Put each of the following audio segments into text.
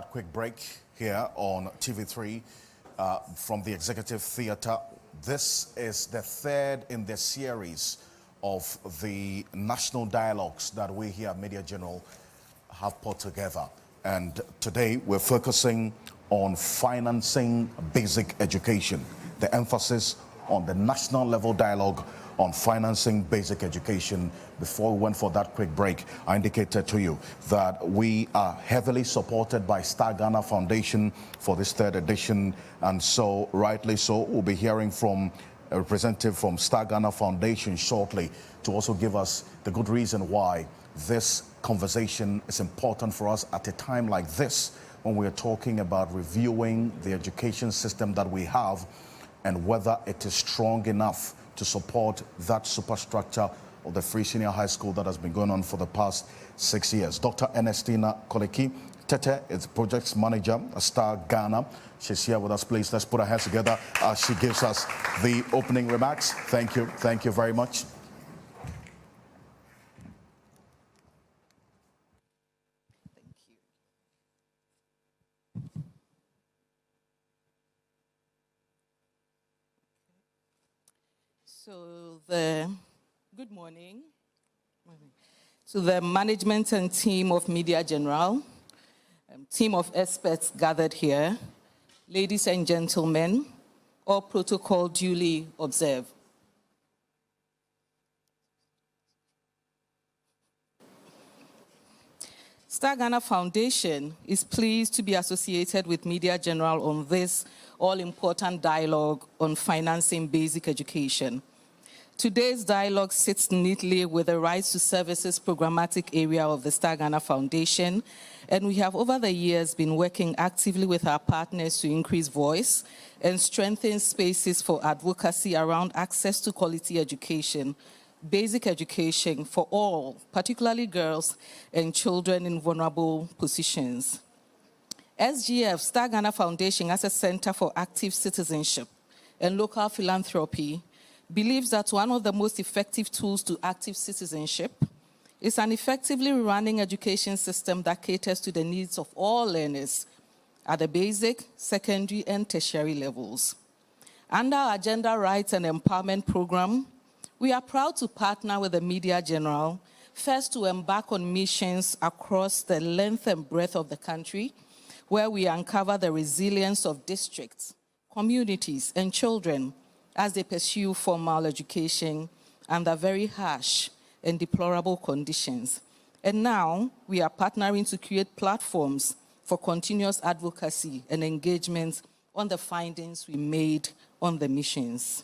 that quick break here on TV3 from the Executive Theatre. This is the third in the series of the national dialogues that we here at Media General have put together. And today we're focusing on financing basic education. The emphasis on the national level dialogue on financing basic education. Before we went for that quick break, I indicated to you that we are heavily supported by Star Ghana Foundation for this third edition, and so rightly so, we'll be hearing from a representative from Star Ghana Foundation shortly to also give us the good reason why this conversation is important for us at a time like this, when we are talking about reviewing the education system that we have and whether it is strong enough to support that superstructure of the free senior high school that has been going on for the past 6 years. Dr. Ernestina Koleki Tete is projects manager at Star Ghana. She's here with us. Please, let's put our hands together as she gives us the opening remarks. Thank you. Thank you very much. Good morning. To the management and team of Media General, team of experts gathered here, ladies and gentlemen, all protocol duly observed. Star Ghana Foundation is pleased to be associated with Media General on this all-important dialogue on financing basic education. Today's dialogue sits neatly with the Rights to Services programmatic area of the Star Ghana Foundation, and we have over the years been working actively with our partners to increase voice and strengthen spaces for advocacy around access to quality education, basic education for all, particularly girls and children in vulnerable positions. SGF, Star Ghana Foundation, as a center for active citizenship and local philanthropy, believes that one of the most effective tools to active citizenship is an effectively running education system that caters to the needs of all learners at the basic, secondary, and tertiary levels. Under our Agenda Rights and Empowerment Program, we are proud to partner with the Media General, first to embark on missions across the length and breadth of the country, where we uncover the resilience of districts, communities, and children as they pursue formal education under very harsh and deplorable conditions. And now, we are partnering to create platforms for continuous advocacy and engagement on the findings we made on the missions.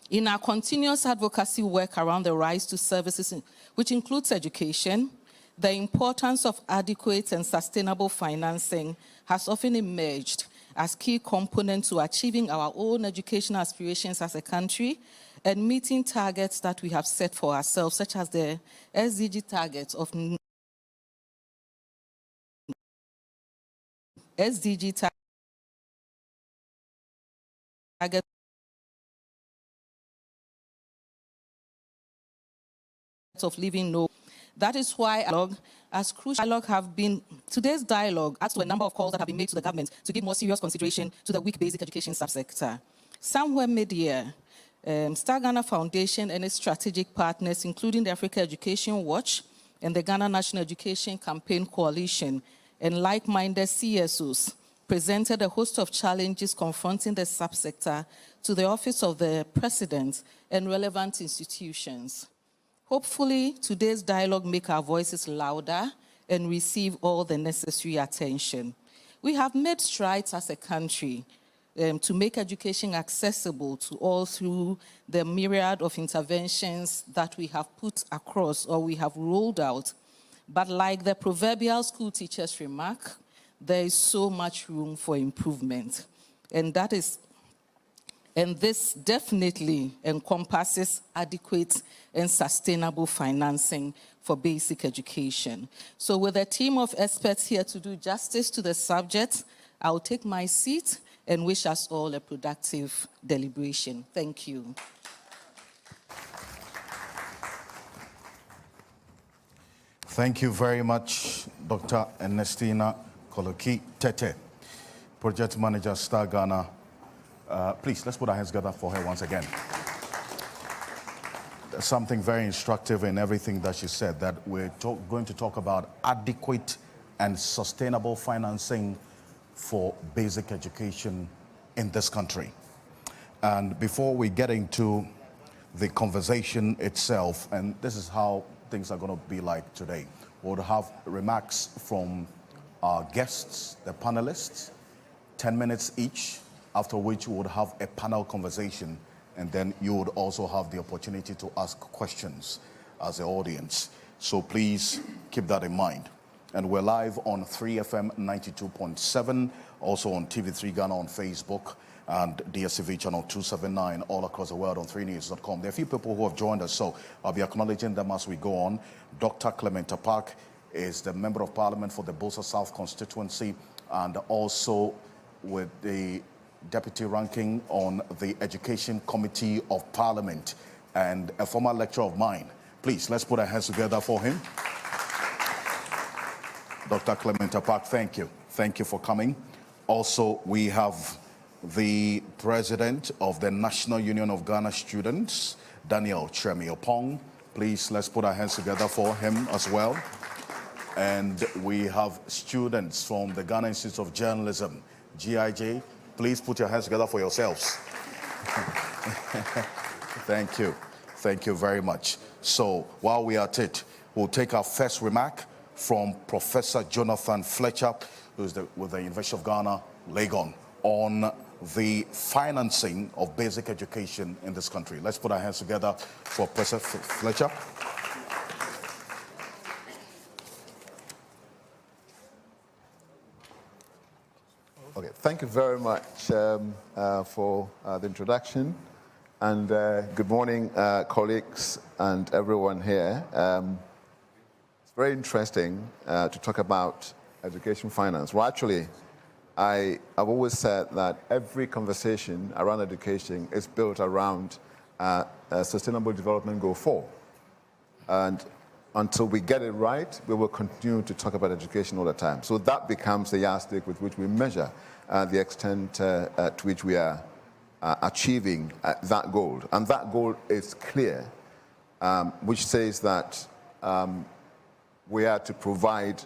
In our continuous advocacy work around the rights to services, which includes education, the importance of adequate and sustainable financing has often emerged as key components to achieving our own educational aspirations as a country and meeting targets that we have set for ourselves, such as the SDG targets of of living no. That is why as crucial dialogue have been, today's dialogue adds to a number of calls that have been made to the government to give more serious consideration to the weak basic education subsector. Somewhere mid-year, Star Ghana Foundation and its strategic partners, including the Africa Education Watch and the Ghana National Education Campaign Coalition and like-minded CSOs, presented a host of challenges confronting the subsector to the Office of the President and relevant institutions. Hopefully, today's dialogue make our voices louder and receive all the necessary attention. We have made strides as a country to make education accessible to all through the myriad of interventions that we have put across or we have rolled out. But like the proverbial school teacher's remark, there is so much room for improvement. And this definitely encompasses adequate and sustainable financing for basic education. So with a team of experts here to do justice to the subject, I'll take my seat and wish us all a productive deliberation. Thank you. Thank you very much, Dr. Ernestina Koloki Tete, Project Manager, Star Ghana. Please, let's put our hands together for her once again. There's something very instructive in everything that she said, that we're going to talk about adequate and sustainable financing for basic education in this country. And before we get into the conversation itself, and this is how things are going to be like today, we'll have remarks from our guests, the panelists, 10 minutes each, after which we would have a panel conversation, and then you would also have the opportunity to ask questions as the audience. So please keep that in mind. And we're live on 3FM 92.7, also on TV3 Ghana on Facebook, and DSTV channel 279 all across the world on 3news.com. There are a few people who have joined us, so I'll be acknowledging them as we go on. Dr. Clement Park is the Member of Parliament for the Bosa South constituency, and also with the Deputy ranking on the Education Committee of Parliament, and a former lecturer of mine. Please, let's put our hands together for him. Dr. Clement Park, thank you. Thank you for coming. Also, we have the President of the National Union of Ghana Students, Daniel Chemi-Opong. Please, let's put our hands together for him as well. And we have students from the Ghana Institute of Journalism, GIJ. Please put your hands together for yourselves. Thank you. Thank you very much. So while we are at it, we'll take our first remark from Professor Jonathan Fletcher, who's with the University of Ghana, Legon, on the financing of basic education in this country. Let's put our hands together for Professor Fletcher. Okay, thank you very much for the introduction, and good morning, colleagues and everyone here. It's very interesting to talk about education finance. Well, actually, I've always said that every conversation around education is built around Sustainable Development Goal 4. And until we get it right, we will continue to talk about education all the time. So that becomes the yardstick with which we measure the extent to which we are achieving that goal. And that goal is clear, which says that we are to provide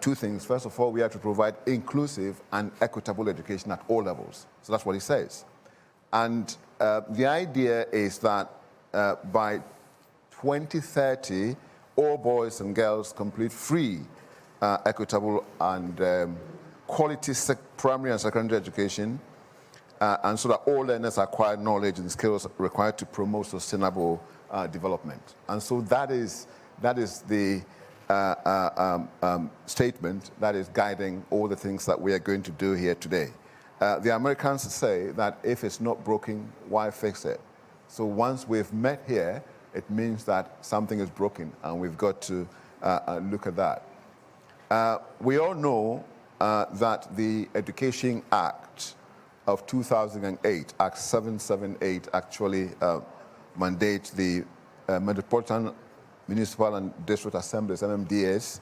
two things. First of all, we have to provide inclusive and equitable education at all levels. So that's what he says. And the idea is that by 2030, all boys and girls complete free, equitable, and quality primary and secondary education, and so that all learners acquire knowledge and skills required to promote sustainable development. And so that is the statement that is guiding all the things that we are going to do here today. The Americans say that if it's not broken, why fix it? So once we've met here, it means that something is broken, and we've got to look at that. We all know that the Education Act of 2008, Act 778, actually mandates the Metropolitan Municipal and District Assemblies, MMDAs,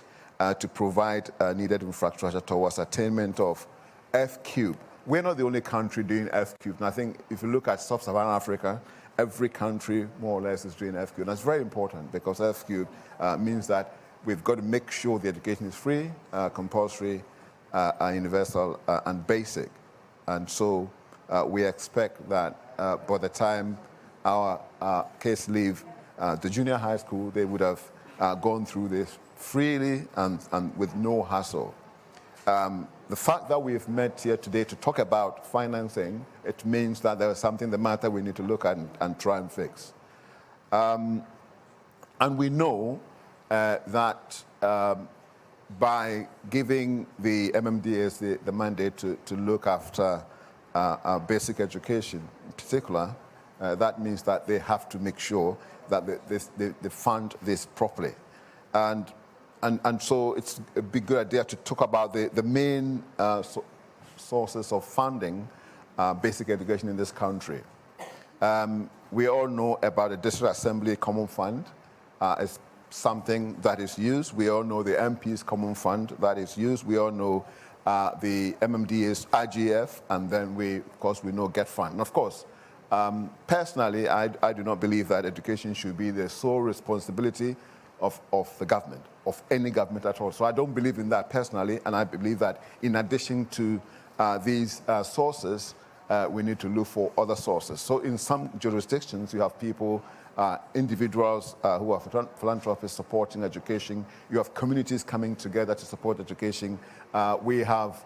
to provide needed infrastructure towards attainment of F-cube. We're not the only country doing F-cube. And I think if you look at sub-Saharan Africa, every country more or less is doing F-cube. That's very important, because F-cube means that we've got to make sure the education is free, compulsory, universal, and basic. And so we expect that by the time our kids leave the junior high school, they would have gone through this freely and with no hassle. The fact that we've met here today to talk about financing, it means that there is something the matter we need to look at and try and fix. And we know that by giving the MMDAs the mandate to look after basic education in particular, that means that they have to make sure that they fund this properly. And so it's a big good idea to talk about the main sources of funding basic education in this country. We all know about the District Assembly Common Fund. It's something that is used. We all know the MP's Common Fund that is used. We all know the MMDA's IGF, and then of course, we know Get Fund. And of course, personally, I do not believe that education should be the sole responsibility of the government, of any government at all. So I don't believe in that personally, and I believe that in addition to these sources, we need to look for other sources. So in some jurisdictions, you have people, individuals who are philanthropists supporting education. You have communities coming together to support education. We have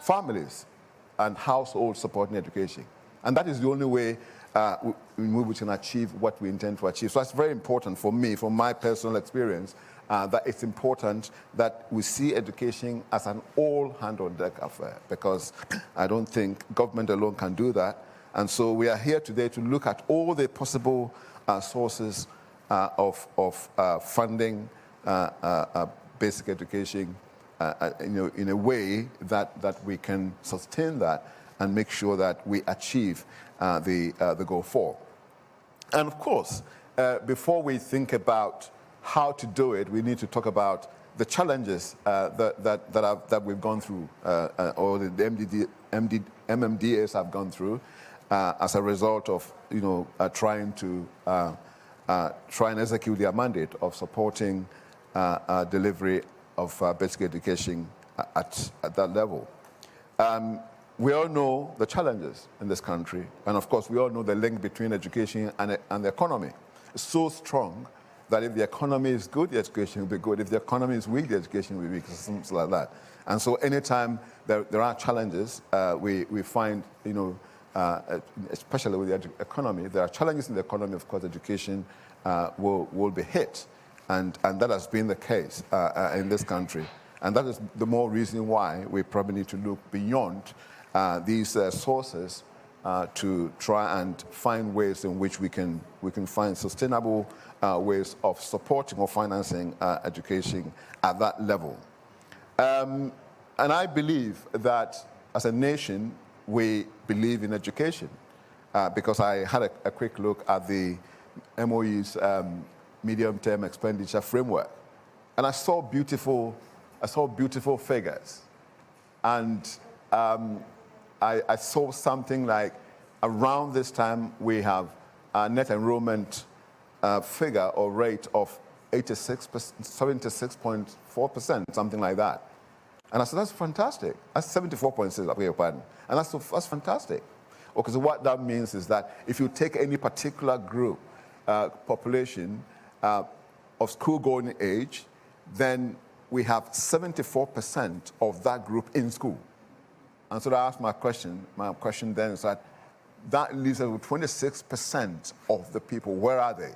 families and households supporting education. And that is the only way in which we can achieve what we intend to achieve. So that's very important for me, from my personal experience, that it's important that we see education as an all-hand-on-deck affair, because I don't think government alone can do that. And so we are here today to look at all the possible sources of funding basic education in a way that we can sustain that and make sure that we achieve the goal for. And of course, before we think about how to do it, we need to talk about the challenges that we've gone through, or the MMDAs have gone through as a result of trying and execute their mandate of supporting delivery of basic education at that level. We all know the challenges in this country, and of course we all know the link between education and the economy. It's so strong that if the economy is good, the education will be good. If the economy is weak, the education will be weak, something like that. And so anytime there are challenges, we find, especially with the economy, there are challenges in the economy, of course, education will be hit. And that has been the case in this country. And that is the more reason why we probably need to look beyond these sources to try and find ways in which we can find sustainable ways of supporting or financing education at that level. And I believe that as a nation, we believe in education because I had a quick look at the MOE's medium-term expenditure framework, and I saw beautiful figures, and I saw something like around this time we have a net enrollment figure or rate of 76.4%, something like that. And I said, that's fantastic. That's 74.6, I beg your pardon. And that's fantastic. Okay, so what that means is that if you take any particular group, population of school-going age, then we have 74% of that group in school. And so I asked my question then is that leaves us with 26% of the people. Where are they?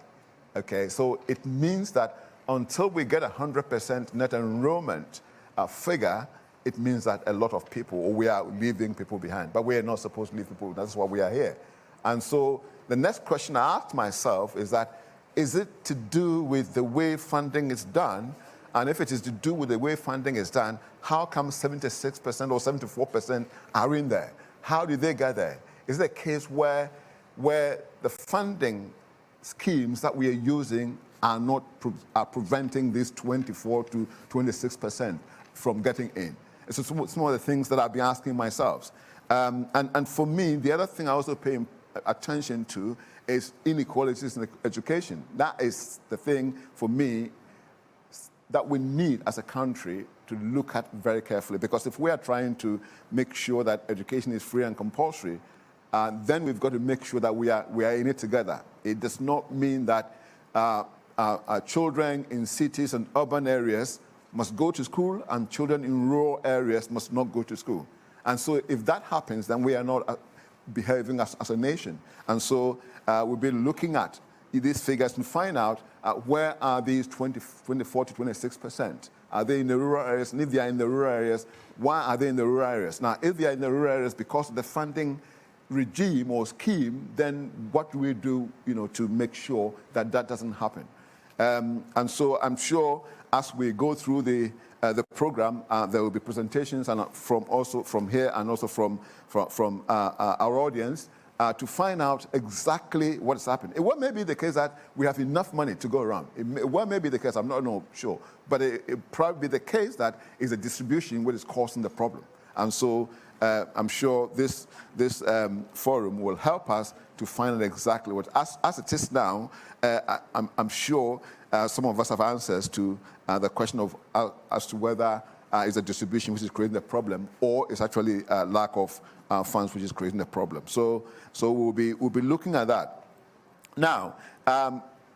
Okay, so it means that until we get 100% net enrollment figure, it means that a lot of people, or we are leaving people behind. But we are not supposed to leave people. That's why we are here. And so the next question I asked myself is that, is it to do with the way funding is done? And if it is to do with the way funding is done, how come 76% or 74% are in there? How did they get there? Is it a case where the funding schemes that we are using are preventing these 24 to 26% from getting in? It's some of the things that I've been asking myself. And for me, the other thing I also pay attention to is inequalities in education. That is the thing for me that we need as a country to look at very carefully, because if we are trying to make sure that education is free and compulsory, then we've got to make sure that we are in it together. It does not mean that our children in cities and urban areas must go to school and children in rural areas must not go to school. And so if that happens, then we are not behaving as a nation. And so we'll be looking at these figures to find out where are these 24 to 26%? Are they in the rural areas? And if they are in the rural areas, why are they in the rural areas? Now, if they are in the rural areas because of the funding regime or scheme, then what do we do, to make sure that that doesn't happen? And so I'm sure as we go through the program, there will be presentations and from here and also from our audience to find out exactly what is happening. It may be the case that we have enough money to go around. It may be the case, I'm not sure, but it probably be the case that is a distribution which is causing the problem. And so I'm sure this forum will help us to find out exactly what. As it is now, I'm sure some of us have answers to the question of as to whether it's a distribution which is creating the problem, or it's actually a lack of funds which is creating the problem. So we'll be looking at that. Now,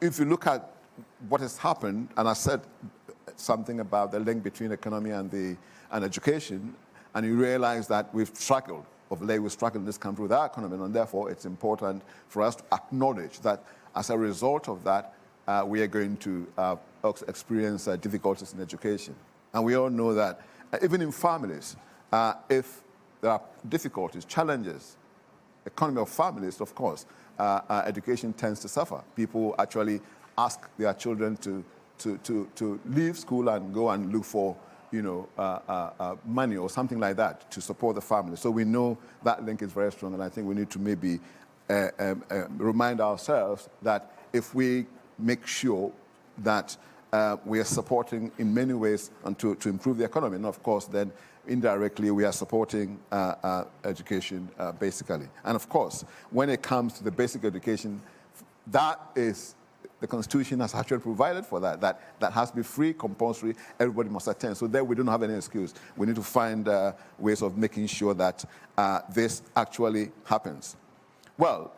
if you look at what has happened, and I said something about the link between economy and education, and you realize that we've struggled in this country with our economy, and therefore it's important for us to acknowledge that as a result of that, we are going to experience difficulties in education. And we all know that even in families, if there are difficulties, challenges, economy of families, of course, education tends to suffer. People actually ask their children to leave school and go and look for money or something like that to support the family. So we know that link is very strong, and I think we need to maybe remind ourselves that if we make sure that we are supporting in many ways and to improve the economy, and of course then indirectly we are supporting education basically. And of course, when it comes to the basic education, that is the Constitution has actually provided for that has to be free, compulsory, everybody must attend. So there we don't have any excuse. We need to find ways of making sure that this actually happens. Well,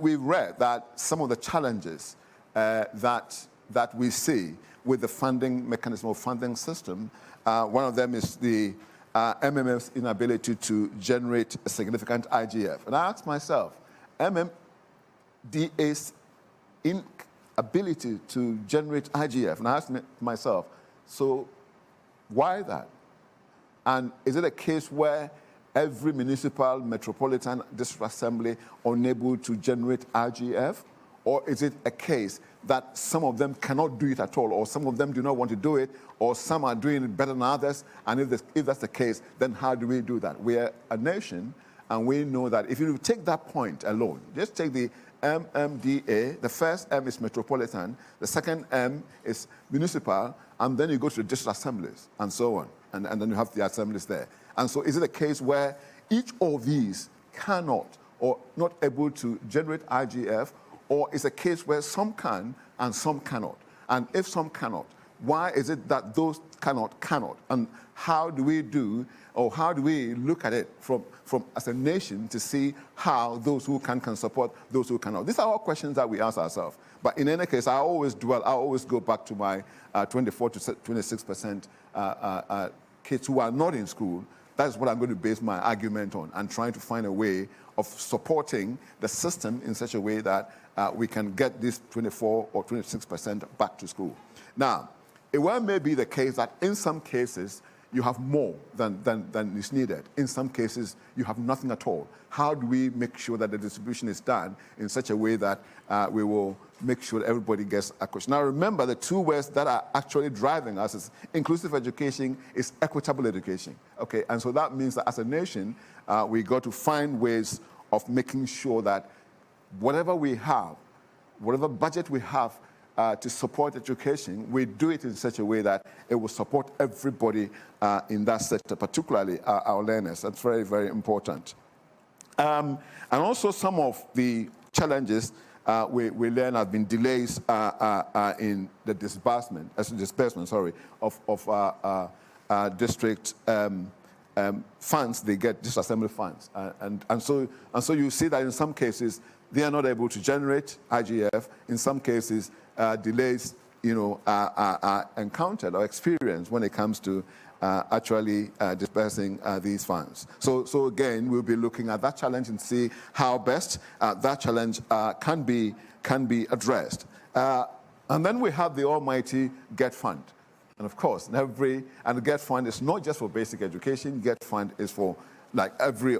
we've read that some of the challenges that we see with the funding mechanism or funding system, one of them is the MMF's inability to generate a significant IGF. And I asked myself, MMDA's inability to generate IGF, and I asked myself, so why that? And is it a case where every municipal, metropolitan district assembly unable to generate IGF? Or is it a case that some of them cannot do it at all, or some of them do not want to do it, or some are doing it better than others? And if that's the case, then how do we do that? We are a nation, and we know that if you take that point alone, just take the MMDA, the first M is metropolitan, the second M is municipal, and then you go to the district assemblies, and so on. And then you have the assemblies there. And so is it a case where each of these cannot or not able to generate IGF, or is a case where some can and some cannot? And if some cannot, why is it that those cannot? And how do we do, or how do we look at it from as a nation to see how those who can support those who cannot? These are all questions that we ask ourselves. But in any case, I always go back to my 24 to 26% kids who are not in school. That's what I'm going to base my argument on, and trying to find a way of supporting the system in such a way that we can get this 24 or 26% back to school. Now, it may be the case that in some cases you have more than is needed. In some cases, you have nothing at all. How do we make sure that the distribution is done in such a way that we will make sure that everybody gets a question? Now, remember, the two words that are actually driving us is inclusive education, is equitable education. Okay, and so that means that as a nation, we got to find ways of making sure that whatever we have, whatever budget we have to support education, we do it in such a way that it will support everybody in that sector, particularly our learners. That's very, very important. And also some of the challenges we learn have been delays in the disbursement of district funds. They get disassembly funds, and so you see that in some cases they are not able to generate IGF. In some cases, delays, are encountered or experienced when it comes to actually dispersing these funds. So again, we'll be looking at that challenge and see how best that challenge can be addressed. And then we have the almighty GET Fund. And of course, the GET Fund is not just for basic education. GET Fund is for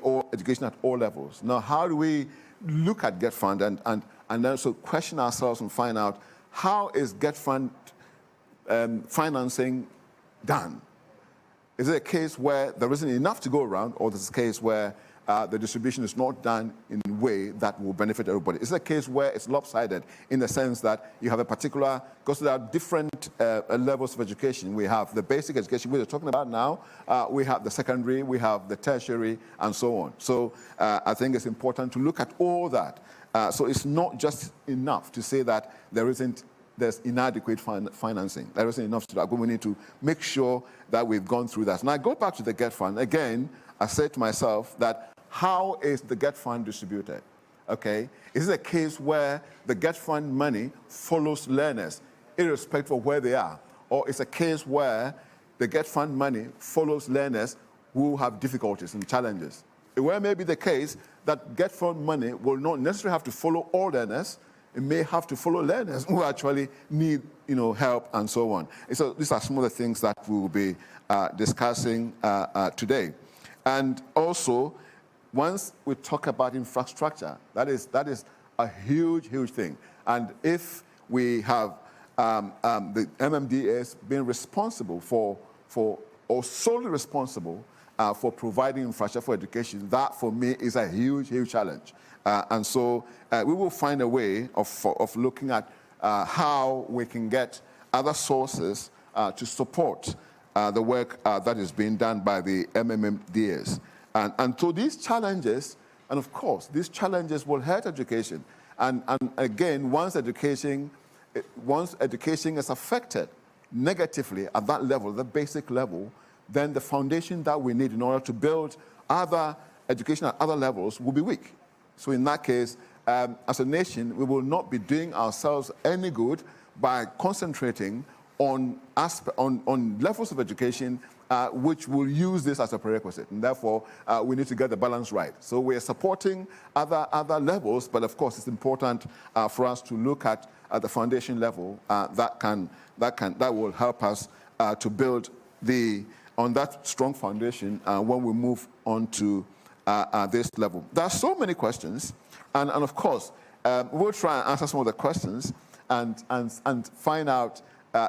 all education at all levels. Now, how do we look at GET Fund and then also question ourselves and find out how is GET Fund financing done? Is it a case where there isn't enough to go around, or is it a case where the distribution is not done in a way that will benefit everybody. It's a case where it's lopsided in the sense that you have a particular, because there are different levels of education. We have the basic education we're talking about now, we have the secondary, we have the tertiary, and so on. So I think it's important to look at all that. So it's not just enough to say that there's inadequate financing. There isn't enough to do. We need to make sure that we've gone through that. And I go back to the GET Fund. Again, I said to myself that how is the GET Fund distributed? Okay? Is it a case where the GET Fund money follows learners, irrespective of where they are? Or it's a case where the GET Fund money follows learners who have difficulties and challenges? Where may be the case that GET Fund money will not necessarily have to follow all learners. It may have to follow learners who actually need, help and so on. So these are some of the things that we will be discussing today. And also, once we talk about infrastructure, that is a huge, huge thing. And if we have the MMDAs being responsible or solely responsible for providing infrastructure for education, that for me is a huge, huge challenge. And so we will find a way of looking at how we can get other sources to support the work that is being done by the MMDAs. And so these challenges, and of course, these challenges will hurt education. And again, once education is affected negatively at that level, the basic level, then the foundation that we need in order to build other education at other levels will be weak. So in that case, as a nation, we will not be doing ourselves any good by concentrating on levels of education which will use this as a prerequisite. And therefore, we need to get the balance right. So we are supporting other levels, but of course, it's important for us to look at the foundation level that will help us to build on that strong foundation when we move on to this level. There are so many questions, and of course, we'll try and answer some of the questions and find out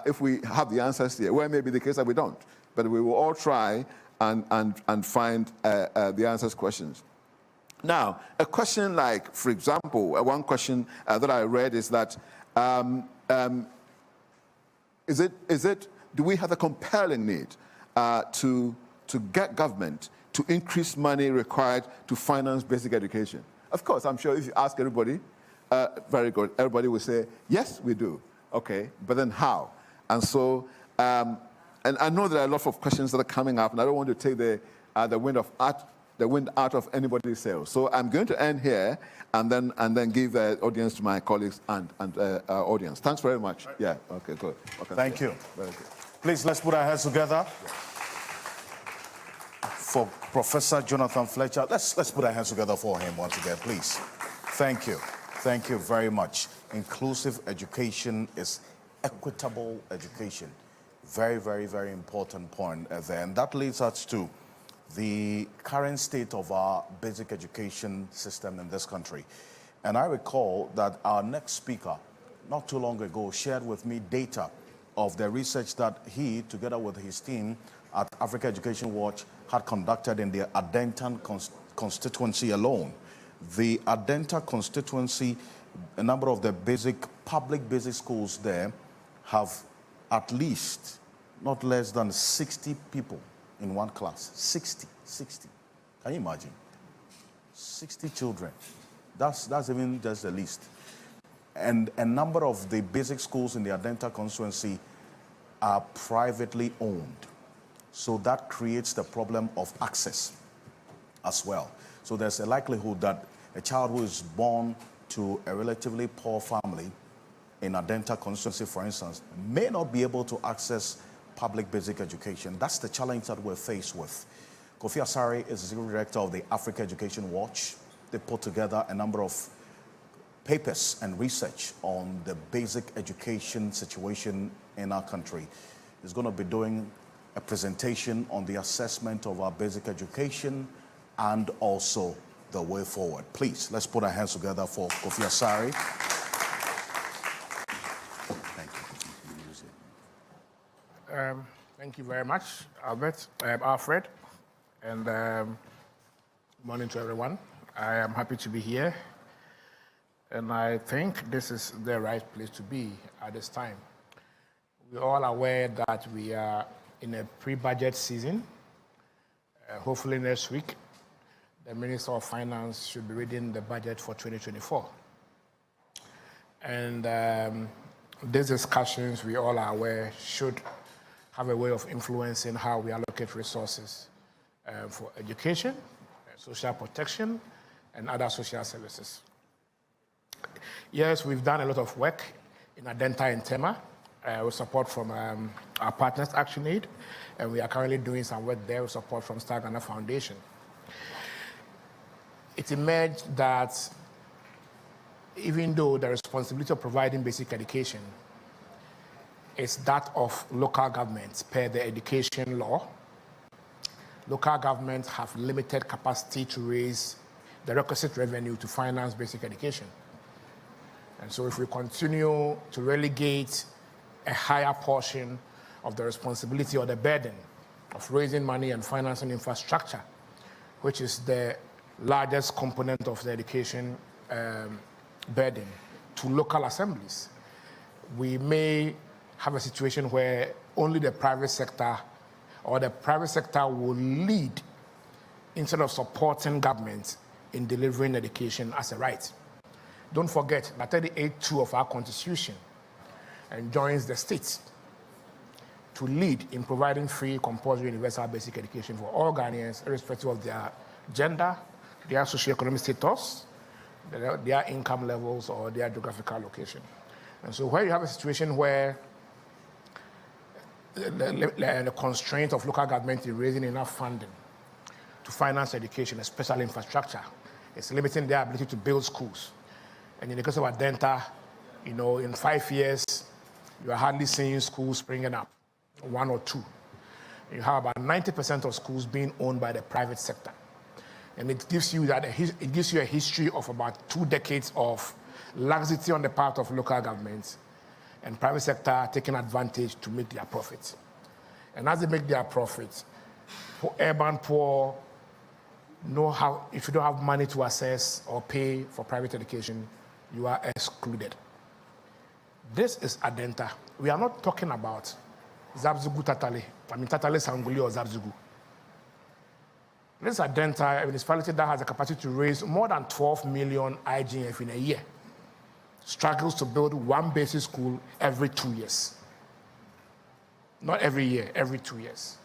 if we have the answers here. Well, it may be the case that we don't, but we will all try and find the answers questions. Now, a question like, for example, one question that I read is that, do we have a compelling need to get government to increase money required to finance basic education? Of course, I'm sure if you ask everybody, very good, everybody will say, yes, we do. Okay, but then how? And so, and I know there are a lot of questions that are coming up, and I don't want to take the wind out of anybody's sails. So I'm going to end here, and then give the audience to my colleagues and audience. Thanks very much. Right. Yeah. Okay. Good. Okay. Thank you. Very good. Please, let's put our hands together for Professor Jonathan Fletcher. Let's put our hands together for him once again, please. Thank you. Thank you very much. Inclusive education is equitable education. Very, very, very important point there. And that leads us to the current state of our basic education system in this country. And I recall that our next speaker, not too long ago, shared with me data of the research that he, together with his team at Africa Education Watch, had conducted in the Adentan constituency alone. The Adenta constituency, a number of the public basic schools there have at least not less than 60 people in one class. 60. Can you imagine? 60 children. That's even just the least. And a number of the basic schools in the Adenta constituency are privately owned. So that creates the problem of access as well. So there's a likelihood that a child who is born to a relatively poor family in Adenta constituency, for instance, may not be able to access public basic education. That's the challenge that we're faced with. Kofi Asare is the director of the Africa Education Watch. They put together a number of papers and research on the basic education situation in our country. He's going to be doing a presentation on the assessment of our basic education and also the way forward. Please, let's put our hands together for Kofi Asare. Thank you. Thank you very much, Albert, Alfred, and Morning to everyone. I am happy to be here, and I think this is the right place to be at this time. We're all aware that we are in a pre-budget season. Hopefully next week, the Minister of Finance should be reading the budget for 2024. And these discussions, we all are aware, should have a way of influencing how we allocate resources for education, social protection, and other social services. Yes, we've done a lot of work in Adenta and Tema with support from our partners, ActionAid, and we are currently doing some work there with support from Star Ghana Foundation. It emerged that even though the responsibility of providing basic education is that of local governments per the education law, local governments have limited capacity to raise the requisite revenue to finance basic education. And so if we continue to relegate a higher portion of the responsibility or the burden of raising money and financing infrastructure, which is the largest component of the education burden, to local assemblies, we may have a situation where only the private sector or the private sector will lead instead of supporting government in delivering education as a right. Don't forget that 38(2) of our Constitution enjoins the states to lead in providing free, compulsory, universal basic education for all Ghanaians, irrespective of their gender, their socioeconomic status, their income levels, or their geographical location. And so where you have a situation where the constraint of local government in raising enough funding to finance education, especially infrastructure, is limiting their ability to build schools. And in the case of Adenta, in 5 years, you are hardly seeing schools springing up, 1 or 2. You have about 90% of schools being owned by the private sector. And it gives you a history of about 2 decades of laxity on the part of local governments and private sector taking advantage to make their profits. And as they make their profits, urban poor know how, if you don't have money to access or pay for private education, you are excluded. This is Adenta. We are not talking about Zabzugu Tatale, Tatale Sanguli or Zabzugu. This is Adenta, a municipality that has the capacity to raise more than 12 million IGF in a year. Struggles to build 1 basic school every 2 years. Not every year, every 2 years.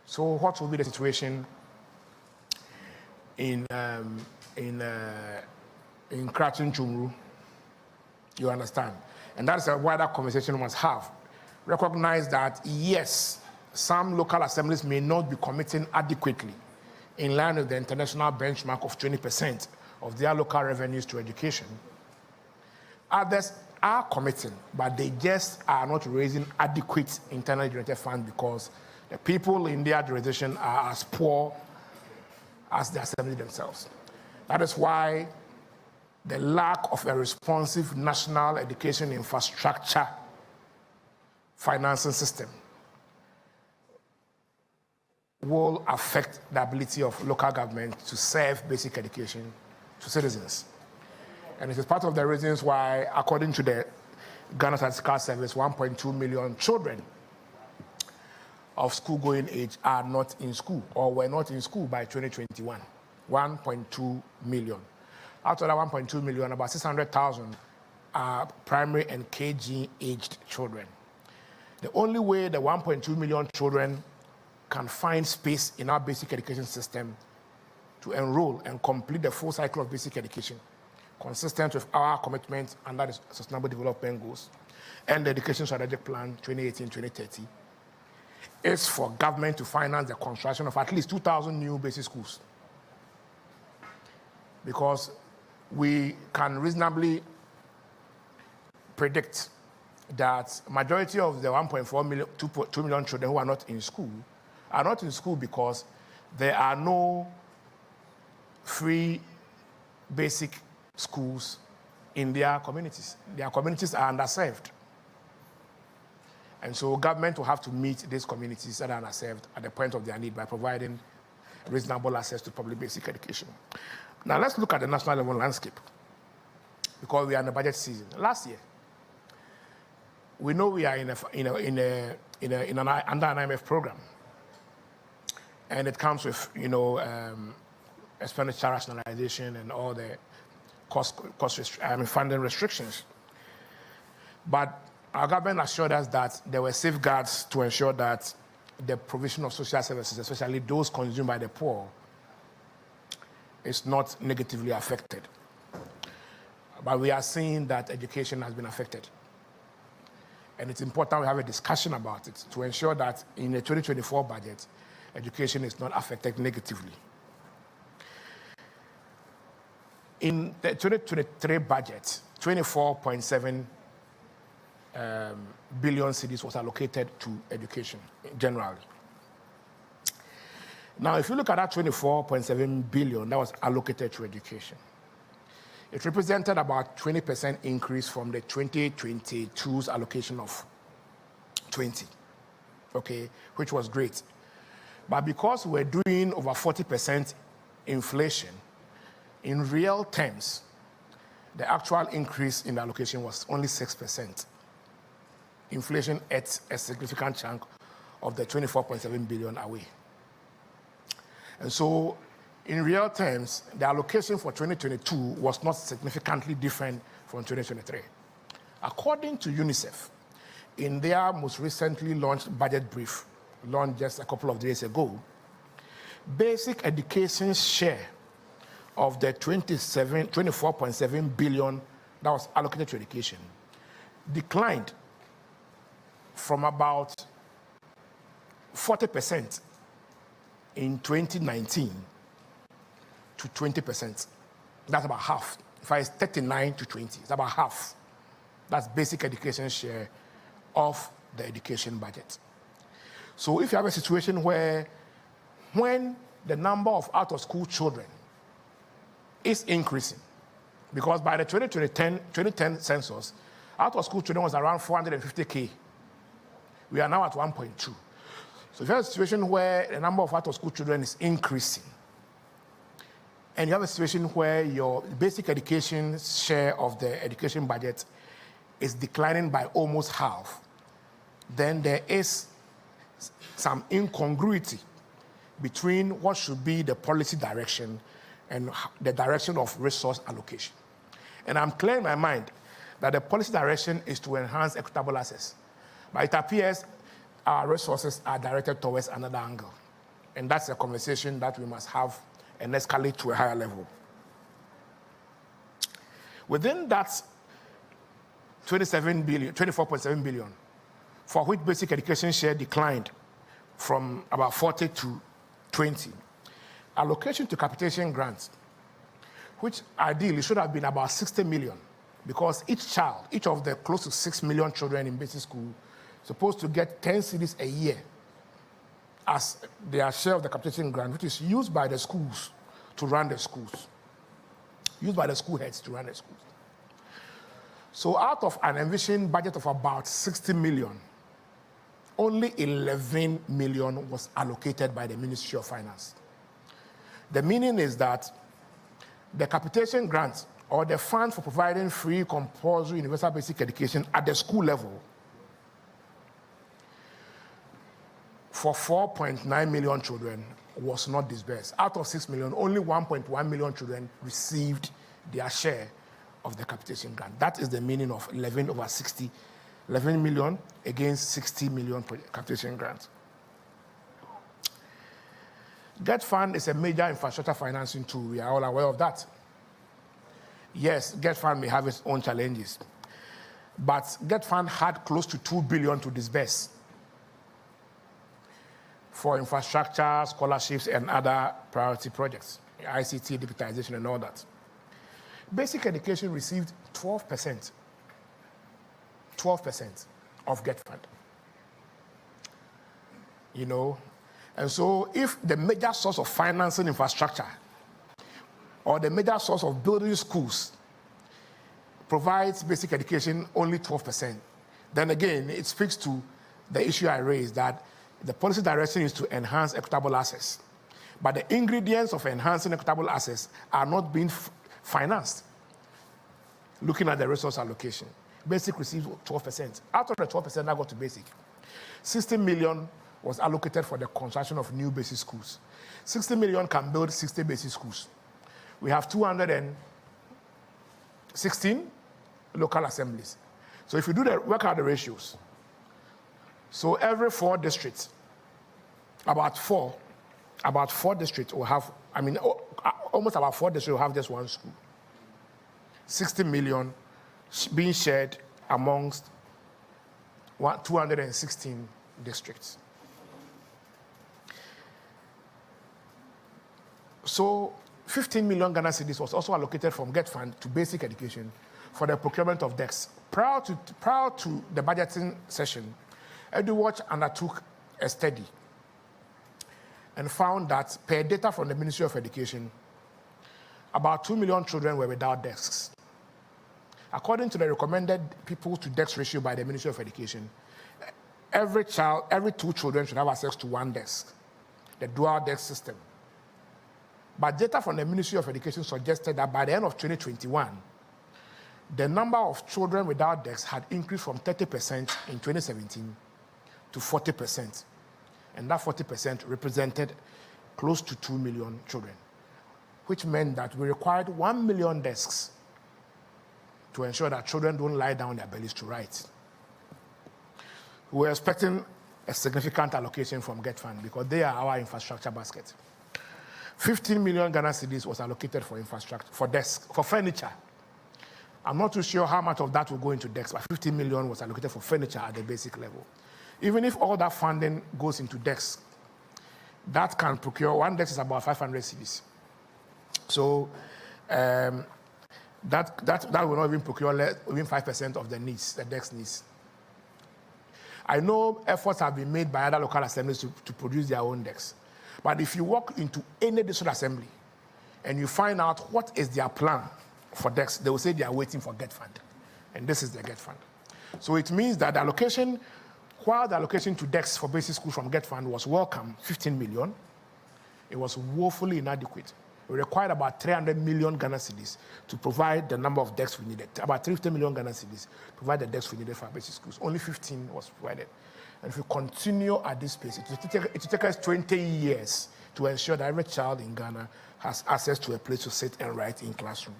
So what will be the situation in Kratin Chumru? You understand? And that's a wider conversation we must have. Recognize that, yes, some local assemblies may not be committing adequately in line with the international benchmark of 20% of their local revenues to education. Others are committing, but they just are not raising adequate internally generated funds because the people in their jurisdiction are as poor as the assembly themselves. That is why the lack of a responsive national education infrastructure financing system will affect the ability of local government to serve basic education to citizens. And it is part of the reasons why, according to the Ghana Statistical Service, 1.2 million children of school-going age are not in school or were not in school by 2021. 1.2 million. Out of that 1.2 million, about 600,000 are primary and KG-aged children. The only way the 1.2 million children can find space in our basic education system to enroll and complete the full cycle of basic education, consistent with our commitment under the Sustainable Development Goals and the Education Strategic Plan 2018-2030, is for government to finance the construction of at least 2,000 new basic schools. Because we can reasonably predict that majority of the 1.4 million, 2 million children who are not in school because there are no free basic schools in their communities. Their communities are underserved. And so government will have to meet these communities that are underserved at the point of their need by providing reasonable access to public basic education. Now let's look at the national level landscape, because we are in the budget season. Last year, we know we are under an IMF program, and it comes with expenditure rationalization and all the funding restrictions. But our government assured us that there were safeguards to ensure that the provision of social services, especially those consumed by the poor, is not negatively affected. But we are seeing that education has been affected. And it's important we have a discussion about it to ensure that in the 2024 budget, education is not affected negatively. In the 2023 budget, 24.7 billion cedis was allocated to education generally. Now, if you look at that 24.7 billion that was allocated to education, it represented about 20% increase from the 2022's allocation of 20, okay, which was great. But because we're doing over 40% inflation, in real terms, the actual increase in the allocation was only 6%. Inflation ate a significant chunk of the 24.7 billion away. And so, in real terms, the allocation for 2022 was not significantly different from 2023. According to UNICEF, in their most recently launched budget brief, launched just a couple of days ago, basic education's share of the 24.7 billion that was allocated to education declined from about 40% in 2019 to 20%. That's about half. If it's 39 to 20, it's about half. That's basic education share of the education budget. So if you have a situation where when the number of out-of-school children is increasing, because by the 2010 census, out-of-school children was around 450K. We are now at 1.2. So if you have a situation where the number of out-of-school children is increasing, and you have a situation where your basic education share of the education budget is declining by almost half, then there is some incongruity between what should be the policy direction and the direction of resource allocation. And I'm clear in my mind that the policy direction is to enhance equitable access. But it appears our resources are directed towards another angle. And that's a conversation that we must have and escalate to a higher level. Within that 24.7 billion, for which basic education share declined from about 40 to 20, allocation to capitation grants, which ideally should have been about 60 million, because each child, each of the close to 6 million children in basic school, supposed to get 10 cedis a year as their share of the capitation grant, which is used by the schools to run the schools, used by the school heads to run the schools. So out of an envisioned budget of about 60 million, only 11 million was allocated by the Ministry of Finance. The meaning is that the capitation grants, or the fund for providing free compulsory universal basic education at the school level, for 4.9 million children was not disbursed. Out of 6 million, only 1.1 million children received their share of the capitation grant. That is the meaning of 11 over 60, 11 million against 60 million capitation grants. GET Fund is a major infrastructure financing tool. We are all aware of that. Yes, GET Fund may have its own challenges, but GET Fund had close to 2 billion to disburse for infrastructure, scholarships, and other priority projects, ICT, digitization, and all that. Basic education received 12% of GET Fund. You know, and so if the major source of financing infrastructure or the major source of building schools provides basic education only 12%, then again, it speaks to the issue I raised that the policy direction is to enhance equitable access. but the ingredients of enhancing equitable access are not being financed. Looking at the resource allocation, basic received 12%. Out of the 12% that got to basic, 60 million was allocated for the construction of new basic schools. 60 million can build 60 basic schools. We have 216 local assemblies. So if you work out the ratios, so every 4 districts, about four districts will have, almost about 4 districts will have just one school. 60 million being shared amongst 216 districts. So 15 million Ghana cedis was also allocated from Get Fund to basic education for the procurement of desks. Prior to the budgeting session, EduWatch undertook a study and found that per data from the Ministry of Education, about 2 million children were without desks. According to the recommended people to desk ratio by the Ministry of Education, every 2 children should have access to 1 desk, the dual desk system. But data from the Ministry of Education suggested that by the end of 2021, the number of children without desks had increased from 30% in 2017 to 40%. And that 40% represented close to 2 million children, which meant that we required 1 million desks to ensure that children don't lie down their bellies to write. We were expecting a significant allocation from Get Fund because they are our infrastructure basket. 15 million Ghana cedis was allocated for infrastructure, for desks, for furniture. I'm not too sure how much of that will go into desks, but 15 million was allocated for furniture at the basic level. Even if all that funding goes into desks, that can procure, 1 desk is about 500 cedis. So that will not even procure even 5% of the needs, the desk needs. I know efforts have been made by other local assemblies to produce their own desks. But if you walk into any district assembly and you find out what is their plan for desks, they will say they are waiting for Get Fund. And this is the Get Fund. So it means that the allocation, while the allocation to desks for basic schools from Get Fund was welcome, 15 million, it was woefully inadequate. We required about 300 million Ghana cedis to provide the number of desks we needed. About 350 million Ghana cedis to provide the desks we needed for basic schools. Only 15 was provided. And if we continue at this pace, it will take us 20 years to ensure that every child in Ghana has access to a place to sit and write in classroom.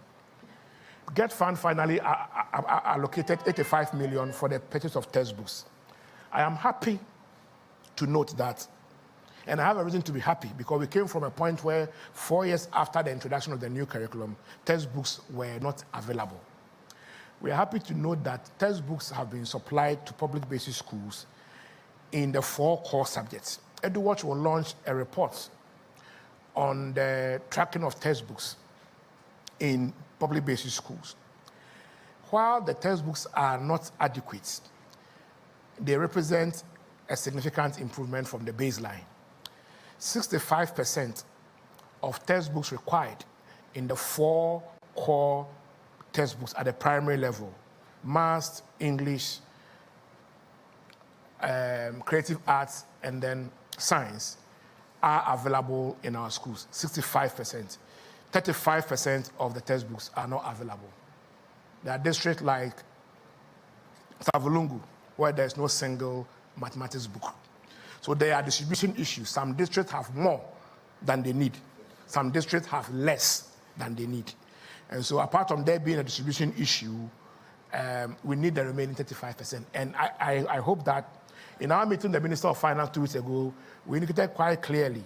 Get Fund finally allocated 85 million for the purchase of textbooks. I am happy to note that, and I have a reason to be happy because we came from a point where 4 years after the introduction of the new curriculum, textbooks were not available. We are happy to note that textbooks have been supplied to public basic schools in the 4 core subjects. EduWatch will launch a report on the tracking of textbooks in public basic schools. While the textbooks are not adequate, they represent a significant improvement from the baseline. 65% of textbooks required in the 4 core textbooks at the primary level, Maths, English, creative arts, and then science, are available in our schools, 65%. 35% of the textbooks are not available. There are districts like Savulungu, where there's no single mathematics book. So there are distribution issues. Some districts have more than they need. Some districts have less than they need. And so apart from there being a distribution issue, we need the remaining 35%. And I hope that in our meeting, the Minister of Finance 2 weeks ago, we indicated quite clearly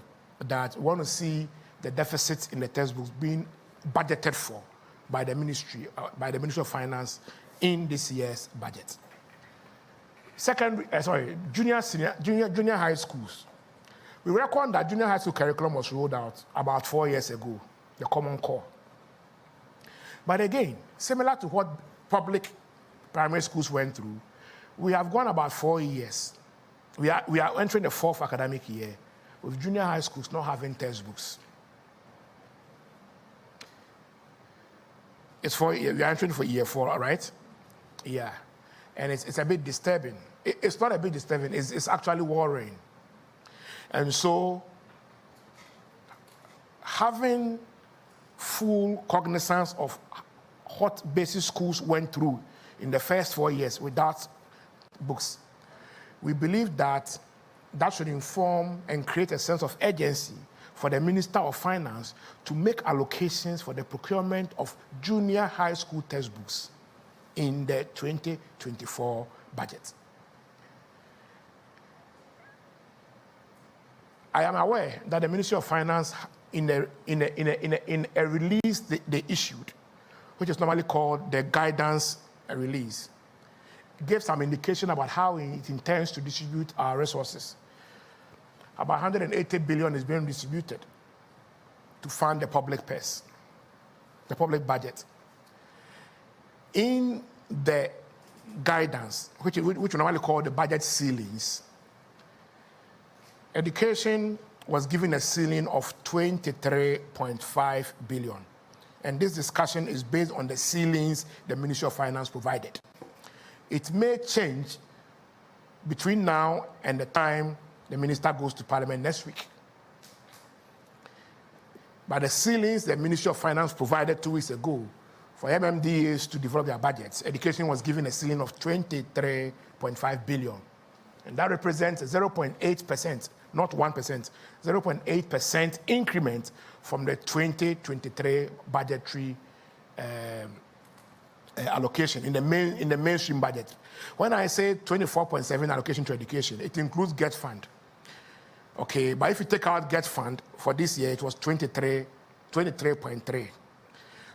that we want to see the deficits in the textbooks being budgeted for by the Ministry of Finance in this year's budget. Junior high schools. We reckon that junior high school curriculum was rolled out about 4 years ago, the Common Core. But again, similar to what public primary schools went through, we have gone about 4 years. We are entering the 4th academic year with junior high schools not having textbooks. We are entering for year 4, right? Yeah. And it's a bit disturbing. It's not a bit disturbing, it's actually worrying. And so having full cognizance of what basic schools went through in the first 4 years without books, we believe that that should inform and create a sense of urgency for the Minister of Finance to make allocations for the procurement of junior high school textbooks in the 2024 budget. I am aware that the Ministry of Finance, in a release they issued, which is normally called the guidance release, gave some indication about how it intends to distribute our resources. About 180 billion is being distributed to fund the public purse, the public budget. In the guidance, which we normally call the budget ceilings, education was given a ceiling of 23.5 billion. And this discussion is based on the ceilings the Ministry of Finance provided. It may change between now and the time the minister goes to Parliament next week. But the ceilings the Ministry of Finance provided 2 weeks ago for MMDAs to develop their budgets, education was given a ceiling of 23.5 billion. And that represents a 0.8%, not 1%, 0.8% increment from the 2023 budgetary allocation in the mainstream budget. When I say 24.7 allocation to education, it includes GET Fund. Okay, but if you take out GET Fund for this year, it was 23.3.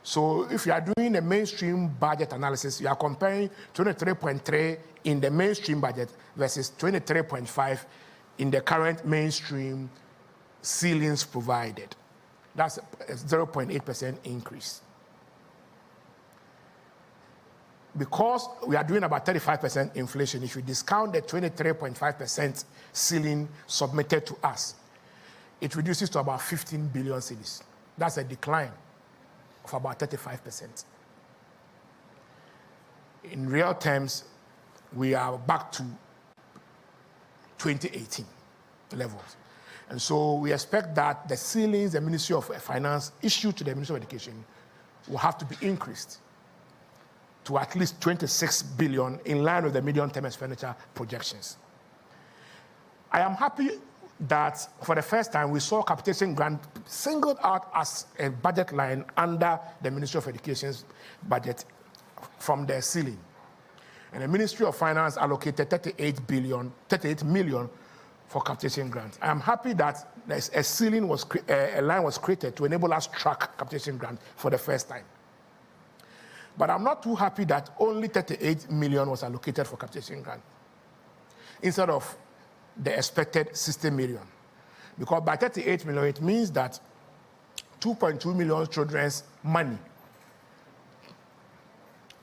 So if you are doing a mainstream budget analysis, you are comparing 23.3 in the mainstream budget versus 23.5 in the current mainstream ceilings provided. That's a 0.8% increase. Because we are doing about 35% inflation, if you discount the 23.5% ceiling submitted to us, it reduces to about 15 billion cedis. That's a decline of about 35%. In real terms, we are back to 2018 levels. And so we expect that the ceilings the Ministry of Finance issued to the Ministry of Education will have to be increased to at least 26 billion in line with the medium-term expenditure projections. I am happy that for the first time we saw capitation grant singled out as a budget line under the Ministry of Education's budget from their ceiling. And the Ministry of Finance allocated 38 million for capitation grants. I am happy that a ceiling a line was created to enable us to track capitation grant for the first time. But I'm not too happy that only 38 million was allocated for capitation grant instead of the expected 60 million. Because by 38 million, it means that 2.2 million children's money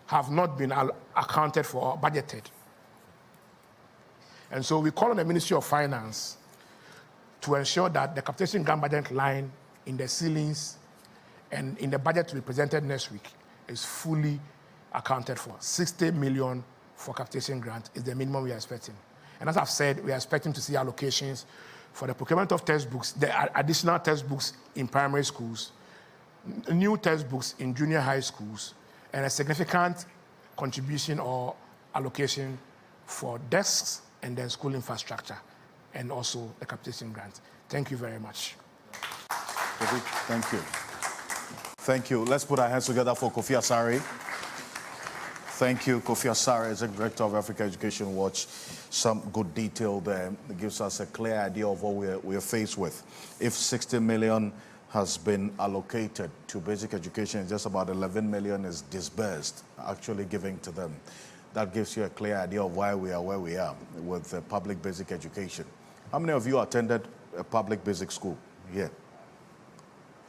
have not been accounted for or budgeted. And so we call on the Ministry of Finance to ensure that the capitation grant budget line in the ceilings and in the budget to be presented next week is fully accounted for. 60 million for capitation grant is the minimum we are expecting. And as I've said, we are expecting to see allocations for the procurement of textbooks, the additional textbooks in primary schools, new textbooks in junior high schools, and a significant contribution or allocation for desks and then school infrastructure, and also the capitation grant. Thank you very much. Thank you. Thank you. Let's put our hands together for Kofi Asare. Thank you, Kofi Asare, Executive Director of Africa Education Watch. Some good detail there. It gives us a clear idea of what we're faced with. If 60 million has been allocated to basic education, just about 11 million is disbursed, actually giving to them. That gives you a clear idea of why we are where we are with public basic education. How many of you attended a public basic school here?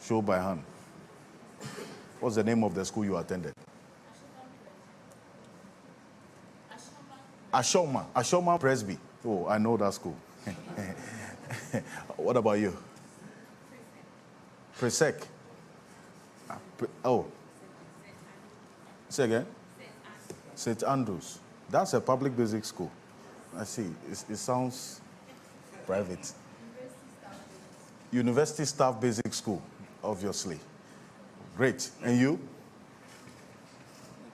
Show by hand. What's the name of the school you attended? Ashoma Presby. Oh, I know that school. What about you? Presec. Oh. Say again? St. Andrews. That's a public basic school. I see. It sounds private. University Staff Basic School. obviously. Great. And you?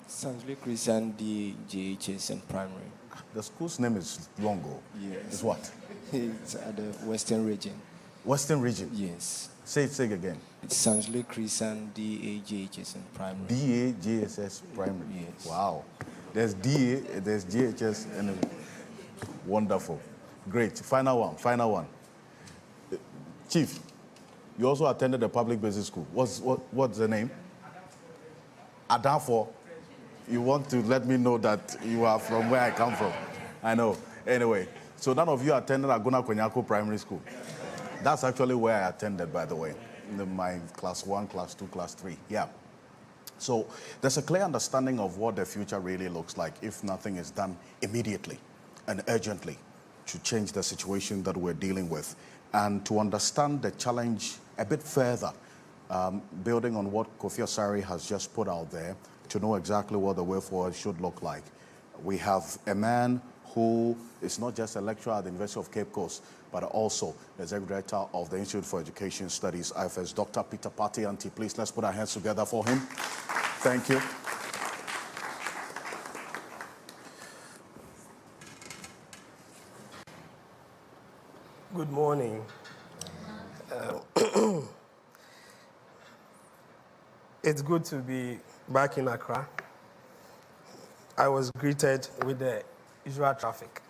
Sansley Christian DJHS and Primary. The school's name is Longo. Yes. It's what? It's at the Western region. Western region? Yes. Say it again. It's Sansley Christian DAJHS and Primary. DAJSS Primary? Yes. Wow. There's DA, there's JHS, and wonderful. Great. Final one. Chief, you also attended a public basic school. What's the name? Adanfo. You want to let me know that you are from where I come from. I know. Anyway, so none of you attended Agona Konyako Primary School. That's actually where I attended, by the way, in my class 1, class 2, class 3. Yeah. So there's a clear understanding of what the future really looks like if nothing is done immediately and urgently to change the situation that we're dealing with. And to understand the challenge a bit further, building on what Kofi Asari has just put out there, to know exactly what the way forward should look like. We have a man who is not just a lecturer at the University of Cape Coast, but also the executive director of the Institute for Education Studies, IFS, Dr. Peter Patianti. Please, let's put our hands together for him. Thank you. Good morning. It's good to be back in Accra. I was greeted with the usual traffic.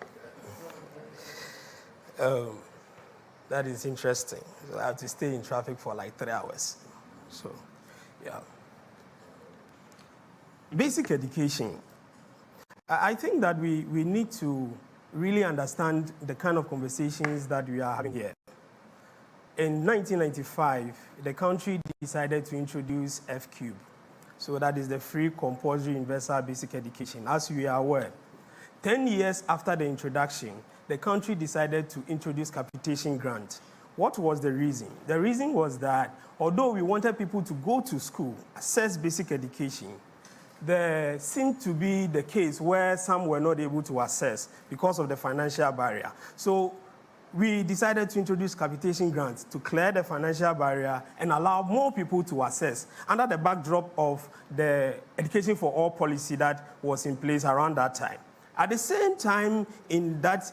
That is interesting. I have to stay in traffic for like 3 hours. So, yeah. Basic education. I think that we need to really understand the kind of conversations that we are having here. In 1995, the country decided to introduce F-cube. So that is the free compulsory universal basic education. As we are aware, 10 years after the introduction, the country decided to introduce capitation grant. What was the reason? The reason was that although we wanted people to go to school, access basic education, there seemed to be the case where some were not able to access because of the financial barrier. So we decided to introduce capitation grants to clear the financial barrier and allow more people to access under the backdrop of the Education for All policy that was in place around that time. At the same time, in that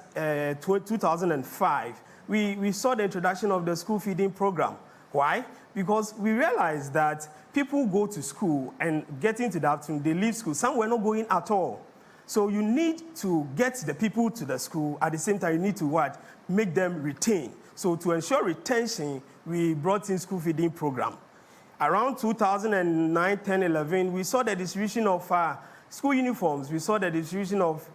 2005, we saw the introduction of the school feeding program. Why? Because we realized that people go to school and get into the afternoon, they leave school. Some were not going at all. So you need to get the people to the school. At the same time, you need to what? Make them retain. So to ensure retention, we brought in school feeding program. Around 2009, 10, 11, we saw the distribution of school uniforms. We saw the distribution of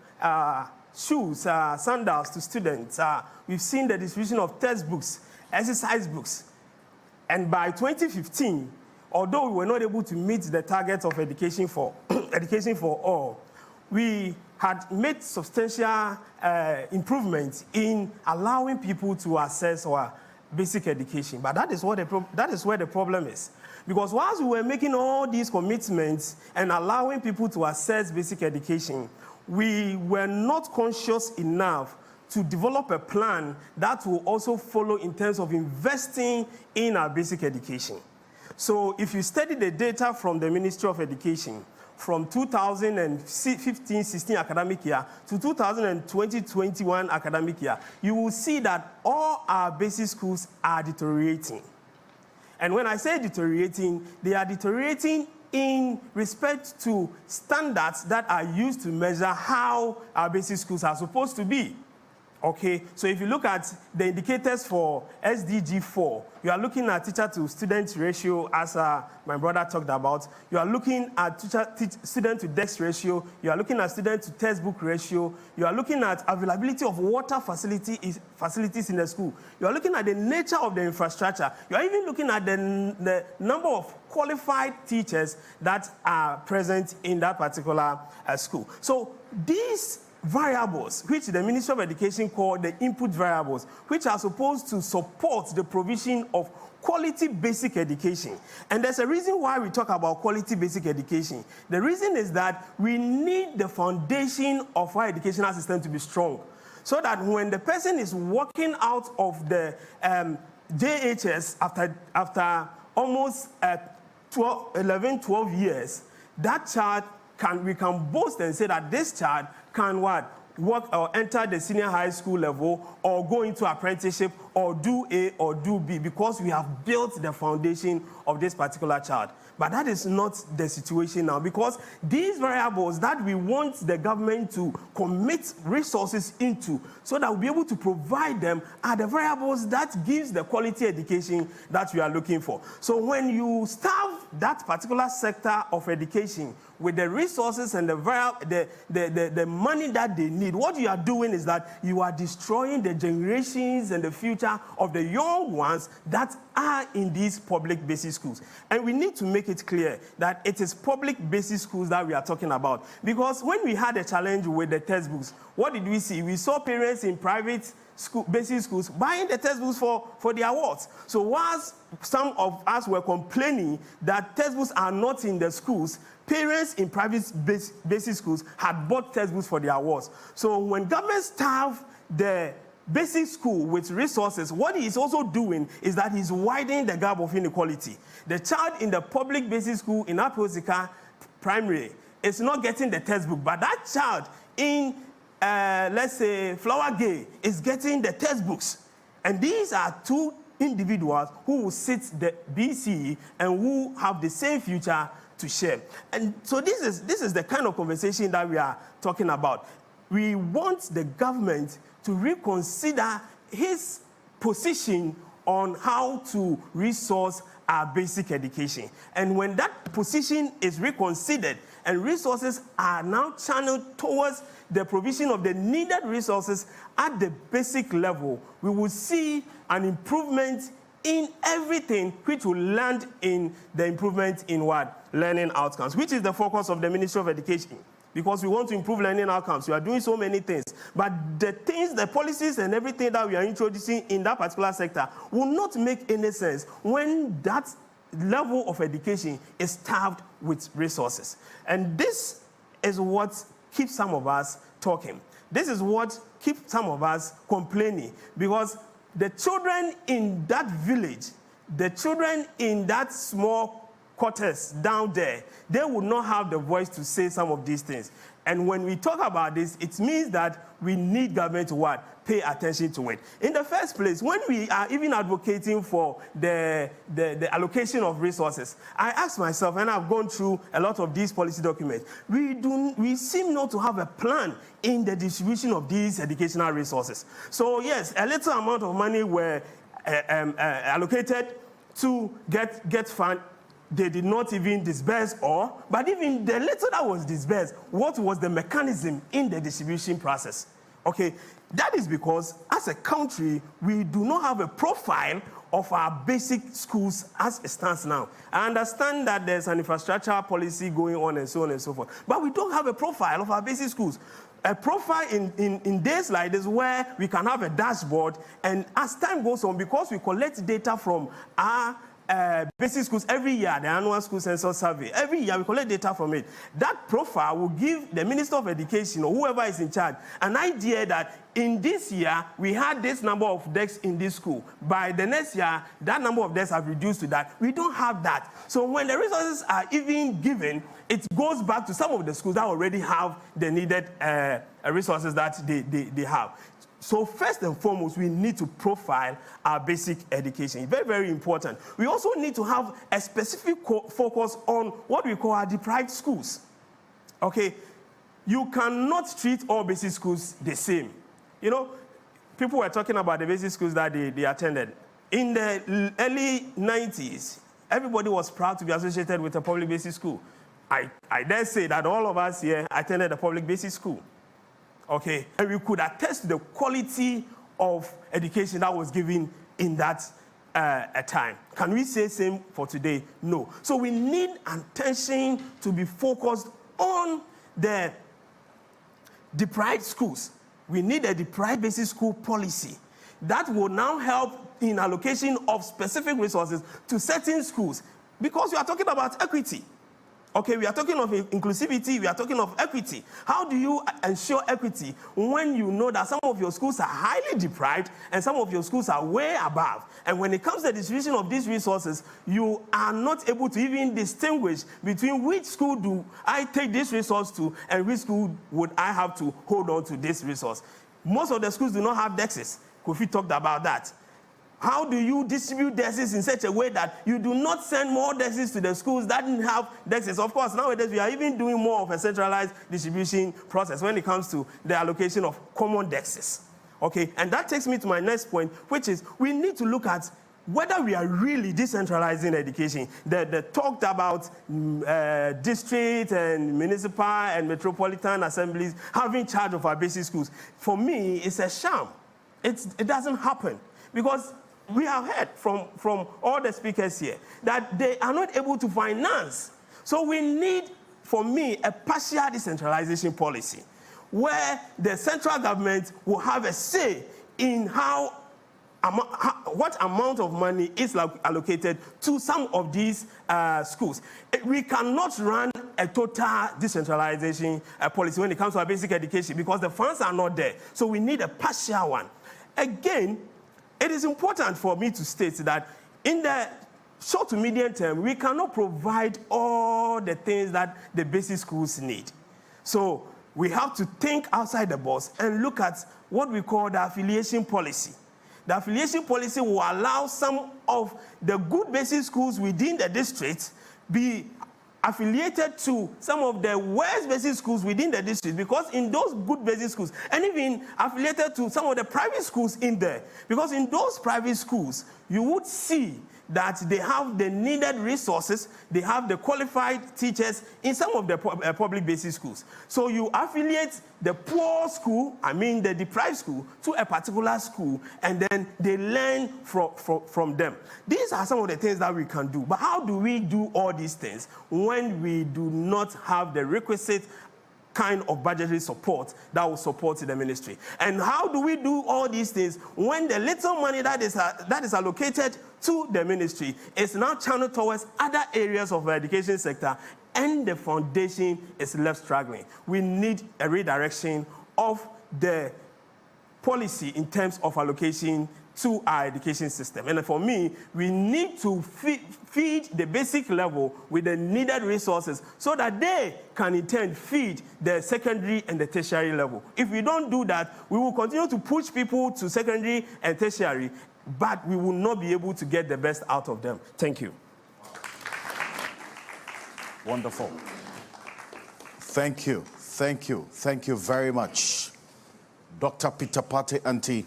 shoes, sandals to students. We've seen the distribution of textbooks, exercise books. And by 2015, although we were not able to meet the targets of education for all, we had made substantial improvements in allowing people to access our basic education. But that is where the problem is. Because whilst we were making all these commitments and allowing people to access basic education, we were not conscious enough to develop a plan that will also follow in terms of investing in our basic education. So if you study the data from the Ministry of Education, from 2015-16 academic year to 2020-21 academic year, you will see that all our basic schools are deteriorating. And when I say deteriorating, they are deteriorating in respect to standards that are used to measure how our basic schools are supposed to be. Okay, so if you look at the indicators for SDG 4, you are looking at teacher-to-student ratio, as my brother talked about. You are looking at student-to-desk ratio. You are looking at student-to-textbook ratio. You are looking at availability of water facilities in the school. You are looking at the nature of the infrastructure. You are even looking at the number of qualified teachers that are present in that particular school. So these variables, which the Ministry of Education call the input variables, which are supposed to support the provision of quality basic education. And there's a reason why we talk about quality basic education. The reason is that we need the foundation of our educational system to be strong, so that when the person is walking out of the JHS after almost 11, 12 years, that child we can boast and say that this child can what? Work or enter the senior high school level or go into apprenticeship or do A or do B because we have built the foundation of this particular child. But that is not the situation now because these variables that we want the government to commit resources into so that we'll be able to provide them are the variables that gives the quality education that we are looking for. So when you starve that particular sector of education with the resources and the money that they need, what you are doing is that you are destroying the generations and the future of the young ones that are in these public basic schools. And we need to make it clear that it is public basic schools that we are talking about. Because when we had a challenge with the textbooks, what did we see? We saw parents in private basic schools buying the textbooks for their wards. So whilst some of us were complaining that textbooks are not in the schools, parents in private basic schools had bought textbooks for their wards. So when government starve the basic school with resources, what he is also doing is that he's widening the gap of inequality. The child in the public basic school in Aposika Primary is not getting the textbook, but that child in, let's say, Flower Gay is getting the textbooks. And these are two individuals who will sit the BCE and who have the same future to share. And so this is the kind of conversation that we are talking about. We want the government to reconsider his position on how to resource our basic education. And when that position is reconsidered and resources are now channeled towards the provision of the needed resources at the basic level, we will see an improvement in everything, which will land in the improvement in what? Learning outcomes, which is the focus of the Ministry of Education. Because we want to improve learning outcomes. We are doing so many things. But the things, the policies and everything that we are introducing in that particular sector will not make any sense when that level of education is starved with resources. And this is what keeps some of us talking. This is what keeps some of us complaining. Because the children in that village, the children in that small quarters down there, they would not have the voice to say some of these things. And when we talk about this, it means that we need government to what? Pay attention to it. In the first place, when we are even advocating for the allocation of resources, I ask myself, and I've gone through a lot of these policy documents, we seem not to have a plan in the distribution of these educational resources. So yes, a little amount of money were allocated to get fund. They did not even disburse all, but even the little that was disbursed, what was the mechanism in the distribution process? Okay, that is because as a country, we do not have a profile of our basic schools as it stands now. I understand that there's an infrastructure policy going on and so forth, but we don't have a profile of our basic schools. A profile in days like this where we can have a dashboard, and as time goes on, because we collect data from our basic schools every year, the annual school census survey, every year we collect data from it. That profile will give the Minister of Education or whoever is in charge an idea that in this year we had this number of desks in this school. By the next year, that number of desks have reduced to that. We don't have that. So when the resources are even given, it goes back to some of the schools that already have the needed resources that they have. So first and foremost, we need to profile our basic education. Very, very important. We also need to have a specific focus on what we call our deprived schools. Okay, you cannot treat all basic schools the same. You know, people were talking about the basic schools that they attended. In the early 90s, everybody was proud to be associated with a public basic school. I dare say that all of us here attended a public basic school. Okay, and we could attest to the quality of education that was given in that time. Can we say same for today? No. So we need attention to be focused on the deprived schools. We need a deprived basic school policy that will now help in allocation of specific resources to certain schools, because we are talking about equity. Okay, we are talking of inclusivity, we are talking of equity. How do you ensure equity when you know that some of your schools are highly deprived and some of your schools are way above? And when it comes to the distribution of these resources, you are not able to even distinguish between which school do I take this resource to and which school would I have to hold on to this resource. Most of the schools do not have DEXs. Kofi talked about that. How do you distribute DEXs in such a way that you do not send more DEXs to the schools that didn't have DEXs? Of course, nowadays we are even doing more of a centralized distribution process when it comes to the allocation of common DEXs. Okay, and that takes me to my next point, which is we need to look at whether we are really decentralizing education. The talked about district and municipal and metropolitan assemblies having charge of our basic schools. For me, it's a sham. It doesn't happen because we have heard from all the speakers here that they are not able to finance. So we need, for me, a partial decentralization policy where the central government will have a say in what amount of money is allocated to some of these schools. We cannot run a total decentralization policy when it comes to our basic education because the funds are not there. So we need a partial one. Again, it is important for me to state that in the short to medium term, we cannot provide all the things that the basic schools need. So we have to think outside the box and look at what we call the affiliation policy. The affiliation policy will allow some of the good basic schools within the district be affiliated to some of the worst basic schools within the district, because in those good basic schools, and even affiliated to some of the private schools in there, because in those private schools, you would see that they have the needed resources, they have the qualified teachers in some of the public basic schools. So you affiliate the poor school, the deprived school, to a particular school, and then they learn from them. These are some of the things that we can do. But how do we do all these things when we do not have the requisite kind of budgetary support that will support the ministry? And how do we do all these things when the little money that is allocated to the ministry is now channeled towards other areas of the education sector and the foundation is left struggling? We need a redirection of the policy in terms of allocation to our education system. And for me, we need to feed the basic level with the needed resources so that they can in turn feed the secondary and the tertiary level. If we don't do that, we will continue to push people to secondary and tertiary, but we will not be able to get the best out of them. Thank you. Wonderful. Thank you. Thank you. Thank you very much. Dr. Peter Pate Anti,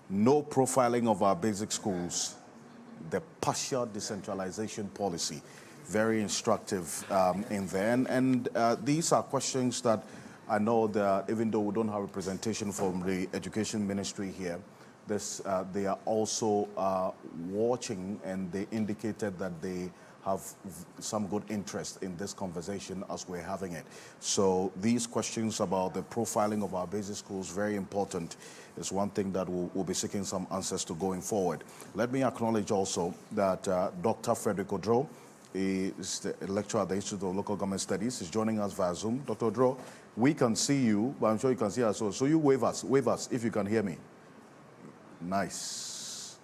no profiling of our basic schools, the partial decentralization policy. Very instructive in there. And these are questions that I know that even though we don't have representation from the education ministry here, they are also watching, and they indicated that they have some good interest in this conversation as we're having it. So these questions about the profiling of our basic schools, very important. Is one thing that we'll be seeking some answers to going forward. Let me acknowledge also that Dr. Frederick Odro is the lecturer at the Institute of Local Government Studies. Is joining us via Zoom. Dr. Odro, we can see you, but I'm sure you can see us also. So you wave us if you can hear me. Nice.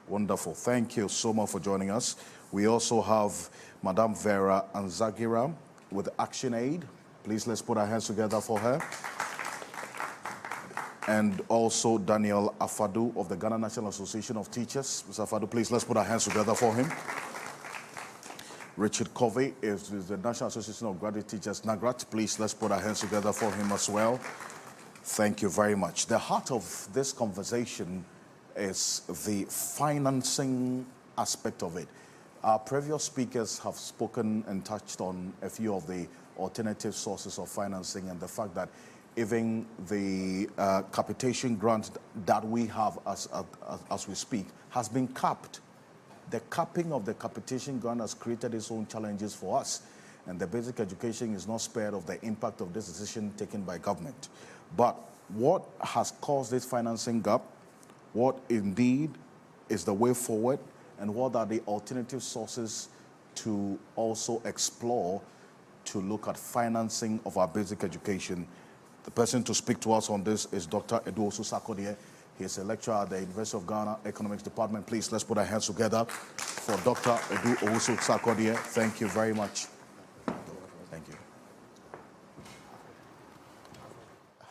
Wonderful. Thank you so much for joining us. We also have Madame Vera Anzagira with Action Aid. Please, let's put our hands together for her. And also Daniel Afadu of the Ghana National Association of Teachers. Mr. Afadu, please, let's put our hands together for him. Richard Covey is the National Association of Graduate Teachers, NAGRAT. Please, let's put our hands together for him as well. Thank you very much. The heart of this conversation is the financing aspect of it. Our previous speakers have spoken and touched on a few of the alternative sources of financing and the fact that even the capitation grant that we have as we speak has been capped. The capping of the capitation grant has created its own challenges for us, and the basic education is not spared of the impact of this decision taken by government. But what has caused this financing gap, what indeed is the way forward, and what are the alternative sources to also explore to look at financing of our basic education. The person to speak to us on this is Dr. Edu Sakodie. He is a lecturer at the University of Ghana Economics Department. Please, let's put our hands together for Dr. Edu Sakodie. Thank you very much. Thank you.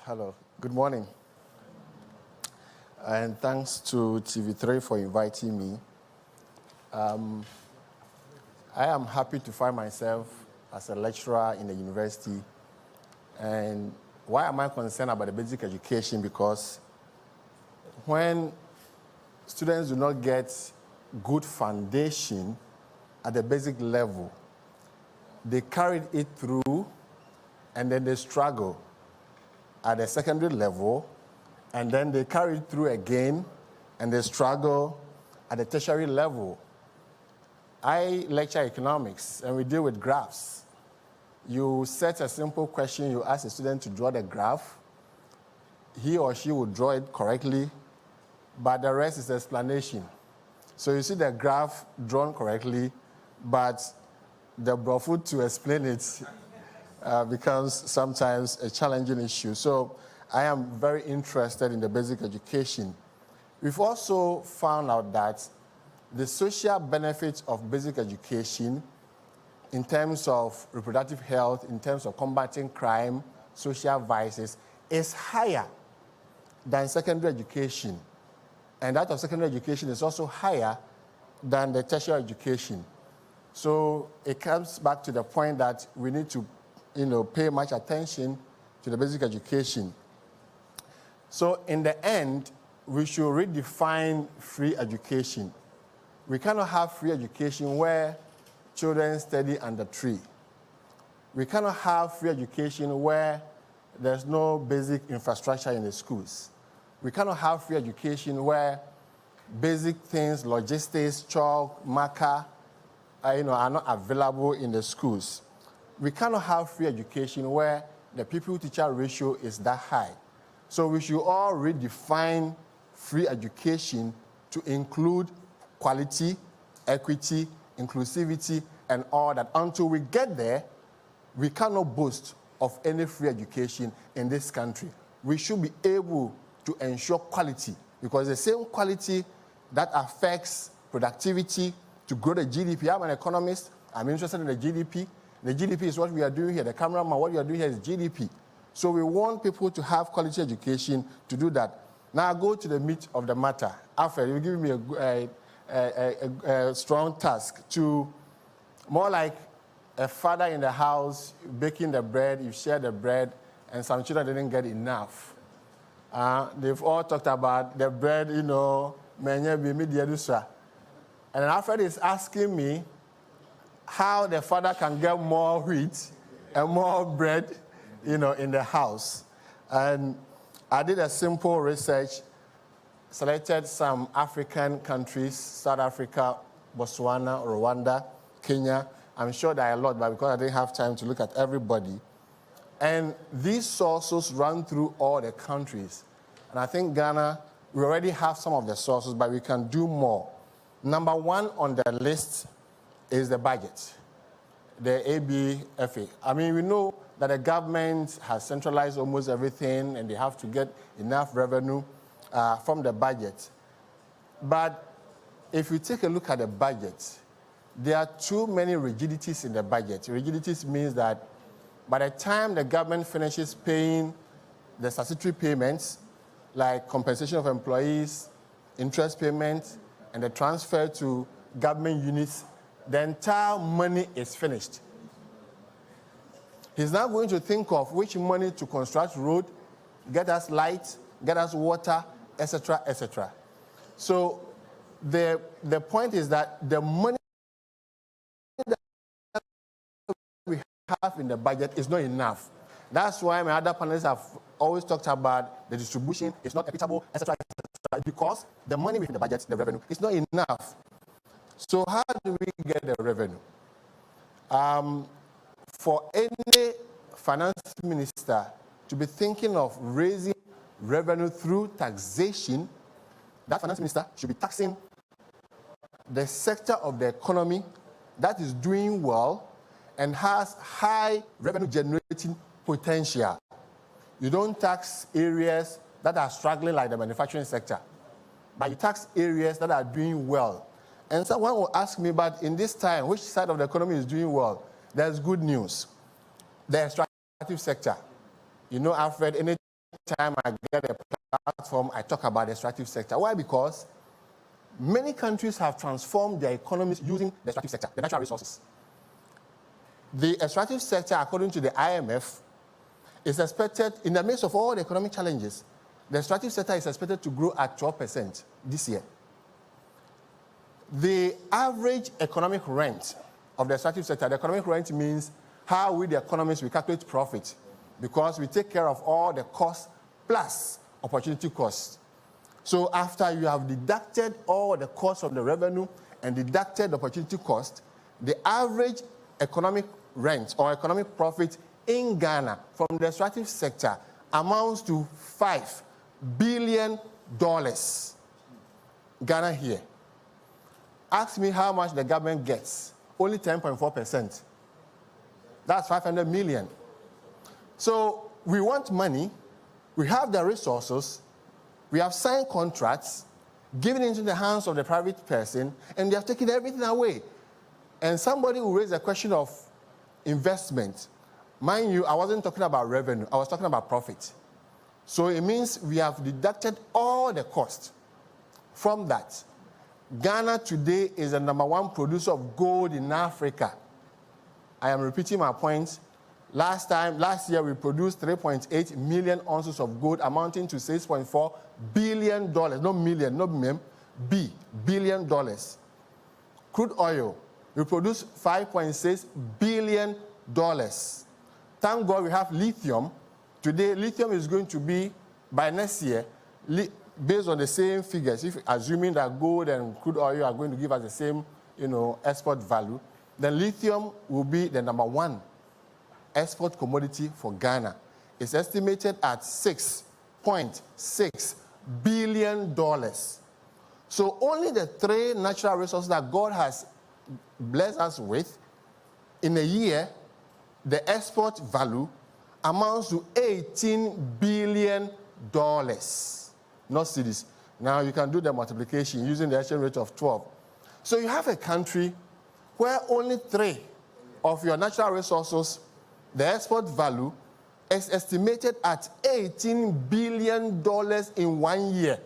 Hello, good morning. And thanks to TV3 for inviting me. I am happy to find myself as a lecturer in the university. And why am I concerned about the basic education? Because when students do not get good foundation at the basic level, they carried it through and then they struggle at the secondary level, and then they carry it through again and they struggle at the tertiary level. I lecture economics and we deal with graphs. You set a simple question, you ask a student to draw the graph, he or she will draw it correctly, but the rest is explanation. So you see the graph drawn correctly, but the brofoot to explain it becomes sometimes a challenging issue. So I am very interested in the basic education. We've also found out that the social benefits of basic education in terms of reproductive health, in terms of combating crime, social vices, is higher than secondary education. And that of secondary education is also higher than the tertiary education. So it comes back to the point that we need to pay much attention to the basic education. So in the end, we should redefine free education. We cannot have free education where children study under tree. We cannot have free education where there's no basic infrastructure in the schools. We cannot have free education where basic things, logistics, chalk, marker, are not available in the schools. We cannot have free education where the pupil-teacher ratio is that high. So we should all redefine free education to include quality, equity, inclusivity, and all that. Until we get there, we cannot boast of any free education in this country. We should be able to ensure quality, because the same quality that affects productivity to grow the GDP. I'm an economist. I'm interested in the GDP. The GDP is what we are doing here. The cameraman, what we are doing here is GDP. So we want people to have quality education to do that. Now I go to the meat of the matter. Alfred, you give me a strong task to, more like a father in the house baking the bread, you share the bread, and some children didn't get enough. They've all talked about the bread, and Alfred is asking me how the father can get more wheat and more bread, in the house. And I did a simple research, selected some African countries, South Africa, Botswana, Rwanda, Kenya. I'm sure there are a lot, but because I didn't have time to look at everybody. And these sources run through all the countries. And I think Ghana, we already have some of the sources, but we can do more. Number one on the list is the budget, the ABFA. I mean, we know that the government has centralized almost everything and they have to get enough revenue from the budget. But if you take a look at the budget, there are too many rigidities in the budget. Rigidities means that by the time the government finishes paying the statutory payments, like compensation of employees, interest payments, and the transfer to government units, the entire money is finished. He's now going to think of which money to construct road, get us light, get us water, etc., etc. So the point is that the money that we have in the budget is not enough. That's why my other panelists have always talked about the distribution is not equitable, etc., because the money within the budget, the revenue, is not enough. So how do we get the revenue? For any finance minister to be thinking of raising revenue through taxation, that finance minister should be taxing the sector of the economy that is doing well and has high revenue generating potential. You don't tax areas that are struggling like the manufacturing sector, but you tax areas that are doing well. And someone will ask me, but in this time, which side of the economy is doing well? There's good news. The extractive sector. You know, Alfred, anytime I get a platform, I talk about the extractive sector. Why? Because many countries have transformed their economies using the extractive sector, the natural resources. The extractive sector, according to the IMF, is expected, in the midst of all the economic challenges, the extractive sector is expected to grow at 12% this year. The average economic rent of the extractive sector, the economic rent means how we, the economists, we calculate profit, because we take care of all the costs plus opportunity costs. So after you have deducted all the costs of the revenue and deducted the opportunity cost, the average economic rent or economic profit in Ghana from the extractive sector amounts to $5 billion. Ghana here. Ask me how much the government gets. Only 10.4%. That's 500 million. So we want money, we have the resources, we have signed contracts, given into the hands of the private person, and they have taken everything away. And somebody will raise a question of investment. Mind you, I wasn't talking about revenue, I was talking about profit. So it means we have deducted all the cost from that. Ghana today is the #1 producer of gold in Africa. I am repeating my point. Last year, we produced 3.8 million ounces of gold, amounting to $6.4 billion. No million, no mem, billion dollars. Crude oil, we produced $5.6 billion. Thank God we have lithium. Today, lithium is going to be, by next year, based on the same figures, if assuming that gold and crude oil are going to give us the same, export value, then lithium will be the #1 export commodity for Ghana. It's estimated at $6.6 billion. So only the 3 natural resources that God has blessed us with, in a year, the export value amounts to $18 billion. Not cedis. Now you can do the multiplication using the exchange rate of 12. So you have a country where only 3 of your natural resources, the export value, is estimated at $18 billion in 1 year.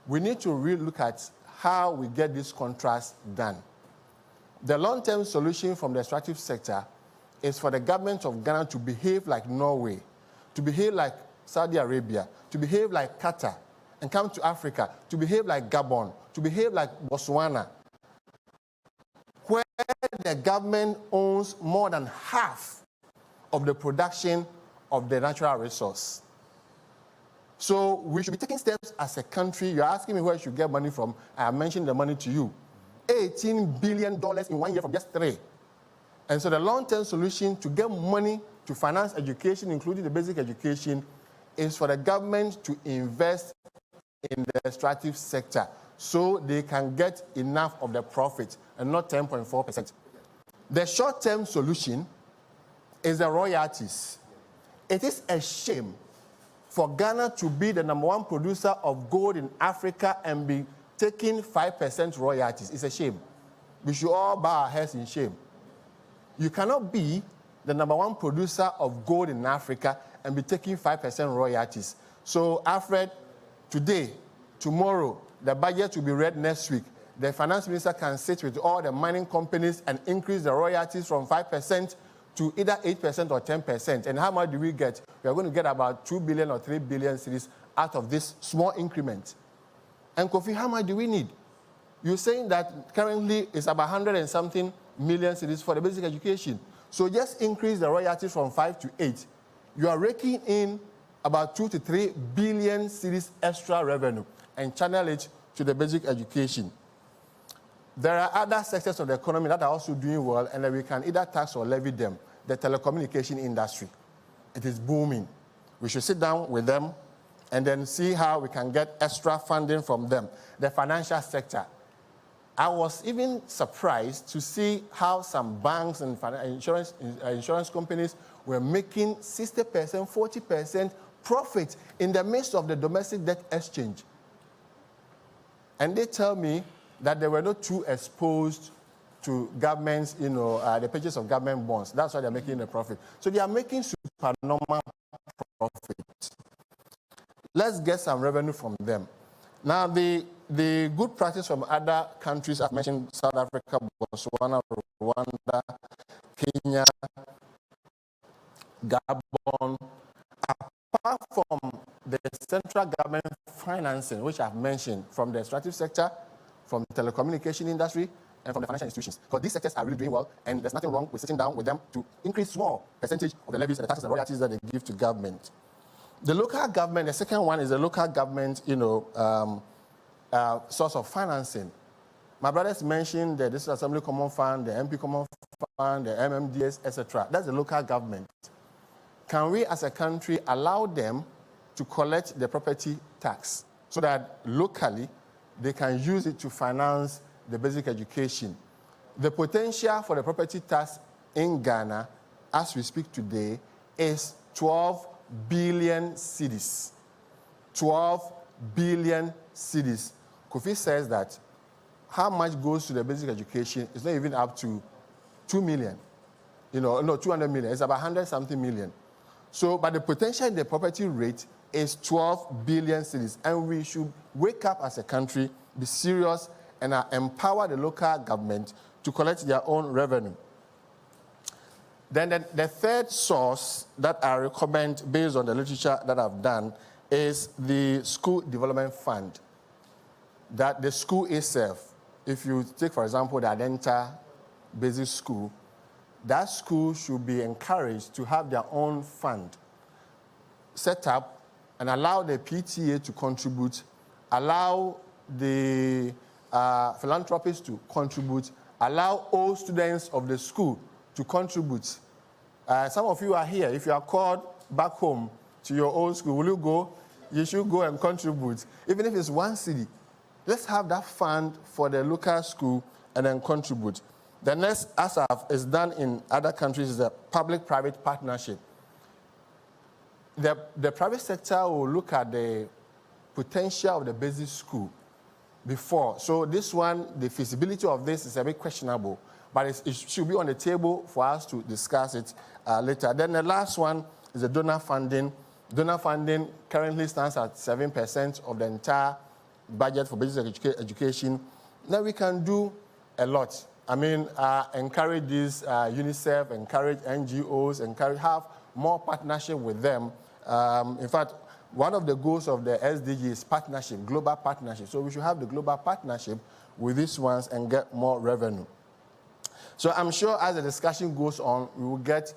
We need to really look at how we get this contrast done. The long-term solution from the extractive sector is for the government of Ghana to behave like Norway, to behave like Saudi Arabia, to behave like Qatar, and come to Africa, to behave like Gabon, to behave like Botswana, where the government owns more than half of the production of the natural resource. So we should be taking steps as a country. You're asking me where I should get money from. I have mentioned the money to you. $18 billion in 1 year from just 3. And so the long-term solution to get money to finance education, including the basic education, is for the government to invest in the extractive sector so they can get enough of the profit and not 10.4%. The short-term solution is the royalties. It is a shame for Ghana to be the #1 producer of gold in Africa and be taking 5% royalties. It's a shame. We should all bow our heads in shame. You cannot be the #1 producer of gold in Africa and be taking 5% royalties. So, Alfred, today, tomorrow, the budget will be read next week. The finance minister can sit with all the mining companies and increase the royalties from 5% to either 8% or 10%. And how much do we get? We are going to get about 2 billion or 3 billion cedis out of this small increment. And Kofi, how much do we need? You're saying that currently it's about 100 and something million cedis for the basic education. So just increase the royalties from 5 to 8. You are raking in about 2 to 3 billion cedis extra revenue and channel it to the basic education. There are other sectors of the economy that are also doing well, and that we can either tax or levy them. The telecommunication industry, it is booming. We should sit down with them and then see how we can get extra funding from them. The financial sector, I was even surprised to see how some banks and insurance companies were making 60%, 40% profit in the midst of the domestic debt exchange. And they tell me that they were not too exposed to governments, the purchase of government bonds. That's why they're making a profit. So they are making supernormal profit. Let's get some revenue from them. Now, the good practice from other countries, I've mentioned South Africa, Botswana, Rwanda, Kenya, Gabon, apart from the central government financing, which I've mentioned, from the extractive sector, from the telecommunication industry, and from the financial institutions. Because these sectors are really doing well, and there's nothing wrong with sitting down with them to increase small percentage of the levies and the taxes and royalties that they give to government. The local government, the second one is the local government, source of financing. My brothers mentioned the District Assembly Common Fund, the MP Common Fund, the MMDS, etc. That's the local government. Can we as a country allow them to collect the property tax so that locally they can use it to finance the basic education? The potential for the property tax in Ghana, as we speak today, is 12 billion cedis. 12 billion cedis. Kofi says that how much goes to the basic education is not even up to 2 million. 200 million. It's about 100-something million. So, but the potential in the property rate is 12 billion cedis. And we should wake up as a country, be serious, and empower the local government to collect their own revenue. Then the third source that I recommend, based on the literature that I've done, is the School Development Fund. That the school itself, if you take, for example, the Adenta Basic School, that school should be encouraged to have their own fund set up and allow the PTA to contribute, allow the philanthropists to contribute, allow all students of the school to contribute. Some of you are here. If you are called back home to your own school, will you go? You should go and contribute. Even if it's 1 cedi, let's have that fund for the local school and then contribute. The next, as is done in other countries, is a public-private partnership. The private sector will look at the potential of the basic school before. So this one, the feasibility of this is a bit questionable, but it should be on the table for us to discuss it later. Then the last one is the donor funding. Donor funding currently stands at 7% of the entire budget for basic education. Now we can do a lot. I mean, encourage these UNICEF, encourage NGOs, have more partnership with them. In fact, one of the goals of the SDG is partnership, global partnership. So we should have the global partnership with these ones and get more revenue. So I'm sure as the discussion goes on, we will get,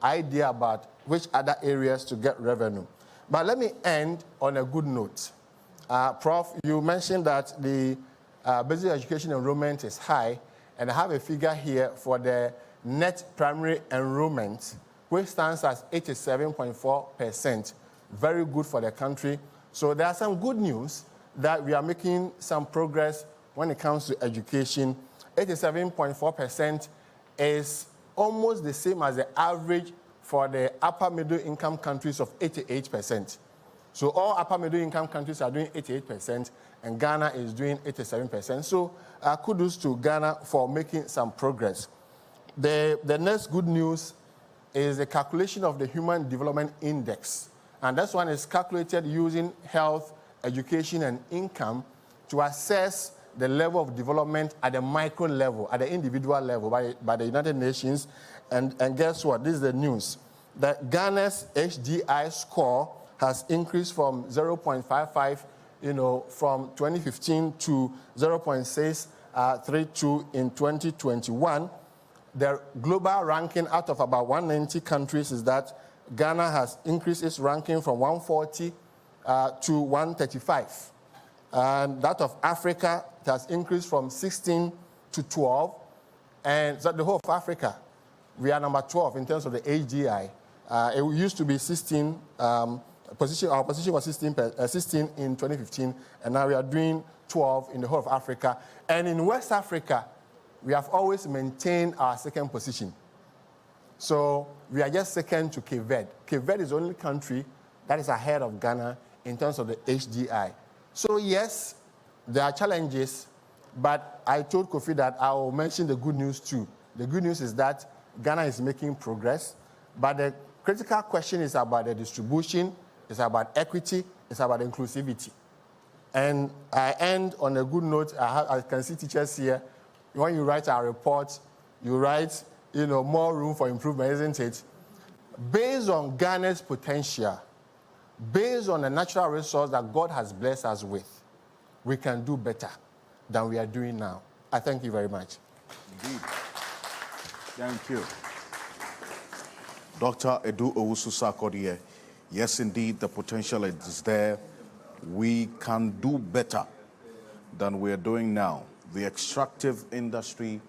idea about which other areas to get revenue. But let me end on a good note. Prof, you mentioned that the basic education enrollment is high, and I have a figure here for the net primary enrollment, which stands at 87.4%. Very good for the country. So there are some good news that we are making some progress when it comes to education. 87.4% is almost the same as the average for the upper middle income countries of 88%. So all upper middle income countries are doing 88%, and Ghana is doing 87%. So kudos to Ghana for making some progress. The next good news is the calculation of the Human Development Index. And this one is calculated using health, education, and income to assess the level of development at the micro level, at the individual level by the United Nations. And guess what? This is the news. That Ghana's HDI score has increased from 0.55, from 2015 to 0.632 in 2021. The global ranking out of about 190 countries is that Ghana has increased its ranking from 140 to 135. And that of Africa has increased from 16 to 12. And so the whole of Africa, we are number 12 in terms of the HDI. It used to be 16, Our position was 16 in 2015, and now we are doing 12 in the whole of Africa. And in West Africa, we have always maintained our second position. So we are just second to Cape Verde. Cape Verde is the only country that is ahead of Ghana in terms of the HDI. So yes, there are challenges, but I told Kofi that I will mention the good news too. The good news is that Ghana is making progress, but the critical question is about the distribution, it's about equity, it's about inclusivity. And I end on a good note. I can see teachers here. When you write our report, you write, more room for improvement, isn't it? Based on Ghana's potential, based on the natural resource that God has blessed us with, we can do better than we are doing now. I thank you very much. Indeed. Thank you. Dr. Edu Owusu-Sarkodie, yes, indeed, the potential is there. We can do better than we are doing now. The extractive industry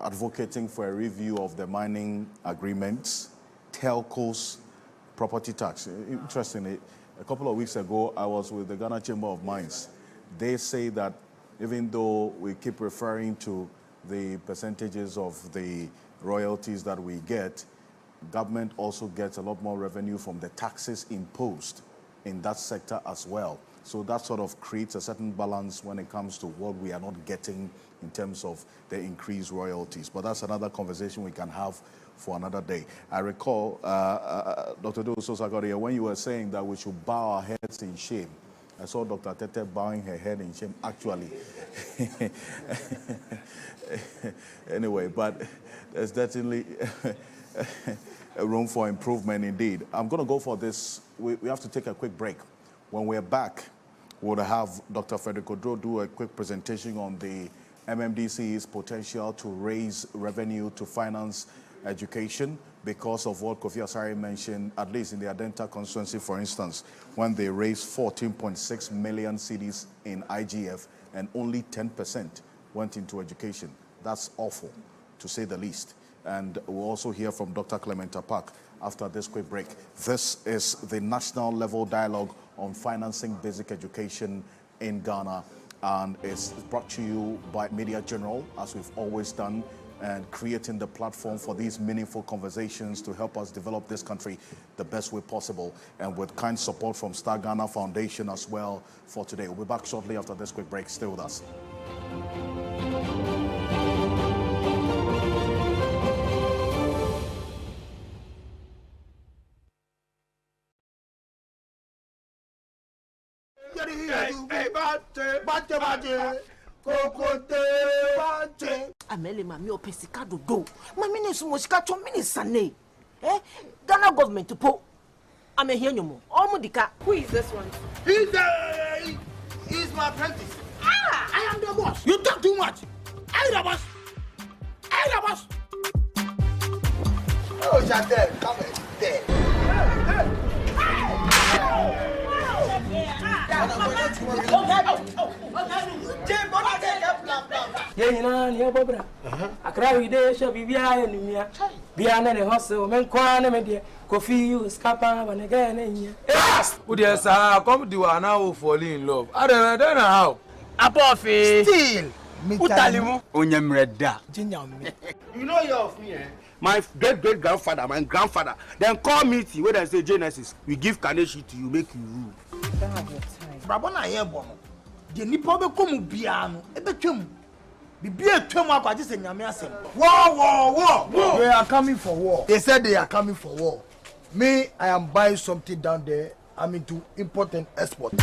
advocating for a review of the mining agreements, telcos, property tax. Interestingly, a couple of weeks ago, I was with the Ghana Chamber of Mines. They say that even though we keep referring to the percentages of the royalties that we get, government also gets a lot more revenue from the taxes imposed in that sector as well. So that sort of creates a certain balance when it comes to what we are not getting in terms of the increased royalties. But that's another conversation we can have for another day. I recall, Dr. Owusu-Sarkodie, when you were saying that we should bow our heads in shame, I saw Dr. Tete bowing her head in shame, actually. Anyway, but there's definitely a room for improvement indeed. I'm going to go for this. We have to take a quick break. When we're back, we'll have Dr. Frederick Odro do a quick presentation on the MMDC's potential to raise revenue to finance education because of what Kofi Asare mentioned, at least in the Adenta constituency, for instance, when they raised 14.6 million cedis in IGF and only 10% went into education. That's awful, to say the least. And we'll also hear from Dr. Clement Park after this quick break. This is the national level dialogue on financing basic education in Ghana, and it's brought to you by Media General, as we've always done, and creating the platform for these meaningful conversations to help us develop this country the best way possible, and with kind support from Star Ghana Foundation as well for today. We'll be back shortly after this quick break. Stay with us. Amele mami opesika dodo. Mami ne sumo sika cho mini sane. Ghana government to po. Ame here nyomo. Omudika. Who is this one? He's my apprentice. Ah, I am the boss. You talk too much. I the boss. Oh, Jade, come here. Yeah, you know, near Bobra. I cry with the shop, Bibia, and Mia. Biana, the hustle, men, Kwana, media, coffee, you, scapa, and again. Yes! Would you say, come to an hour for in love? I don't know how. Apofi. Still. Utalimu. Onyem redda. You know you're of me, eh? My great-great-grandfather, my grandfather, then call meeting where they say Genesis. We give Kaneshi to you, make you rule. Don't have your time. Brabona here, bono. The nipo be komu biano. Ebe twem. Bibie twem akwa ji se nyame asem. War. They are coming for war. They said they are coming for war. Me, I am buying something down there. I'm into import and export.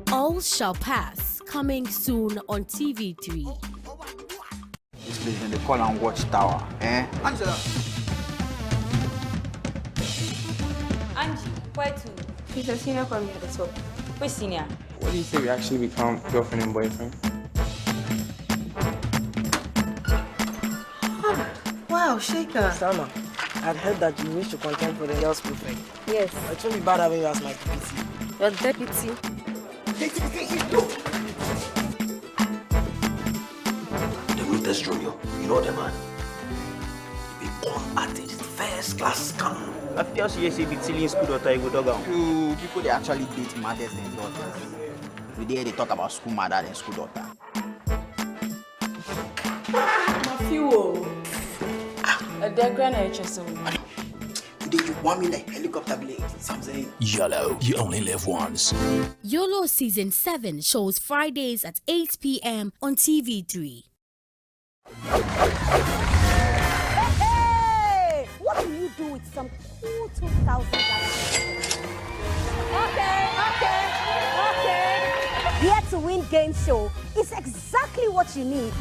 All shall pass. Coming soon on TV3. This place in the call and watch tower. Angela. Angie, where to? She's a senior from at the top. Which senior? What do you say we actually become girlfriend and boyfriend? Wow, Shaker. Sama, I've heard that you wish to contend for the girls' prefect. Yes. It won't be bad having you as my deputy. Your deputy? The Ruthless Junior, you know the man. He be con artist, first class scam. I feel she say the stealing school daughter you go dog am. People they actually date mothers and daughters. We there they talk about school mother and school daughter. Matthew, a degree na HSO. Today you want me like helicopter blade, something. YOLO, you only live once. YOLO Season 7 shows Fridays at 8 p.m. on TV3. Hey! What do you do with some cool $2,000? Okay. Here to Win game show is exactly what you need.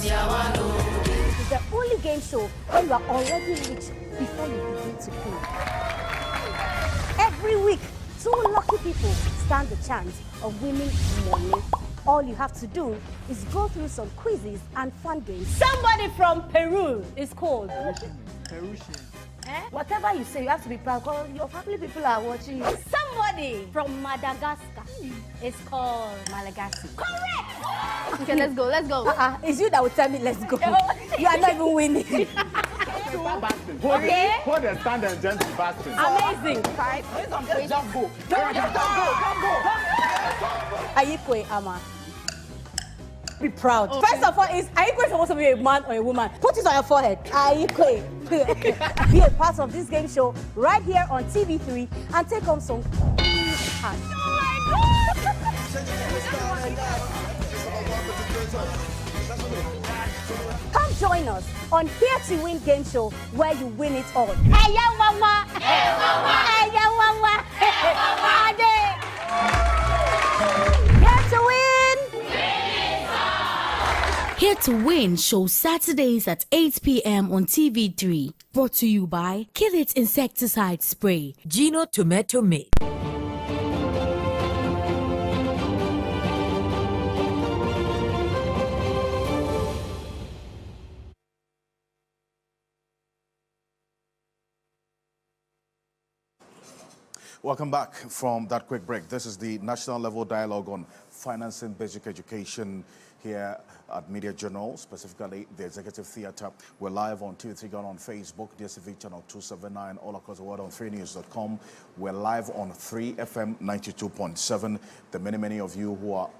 It's the only game show where you are already rich before you begin to pay. Every week, 2 lucky people stand the chance of winning money. All you have to do is go through some quizzes and fun games. Somebody from Peru is called Perusian. Whatever you say, you have to be proud because your family people are watching you. Somebody from Madagascar is called Malagasy. Correct! Okay, let's go, let's go. It's you that will tell me let's go. You are not even winning. Okay. Hold the stand and gentle basting. Amazing. Just go. Ayikwe Ama. Be proud. Okay. First of all, Ayikwe supposed to be a man or a woman? Put it on your forehead. Ayikwe. Be a part of this game show right here on TV3 and take home some cool cash. Come join us on Here to Win game show where you win it all. Hey, yo, mama. Hey, mama. Hey, yo, mama. Hey, mama. Here to Win. Here to Win shows Saturdays at 8 p.m. on TV3. Brought to you by Kill It Insecticide Spray. Gino Tomato Mix. Welcome back from that quick break. This is the national level dialogue on financing basic education here at Media Journal, specifically the Executive Theatre. We're live on TV3 Ghana on Facebook, DSTV channel 279, all across the world on 3news.com. We're live on 3FM 92.7. The many of you who are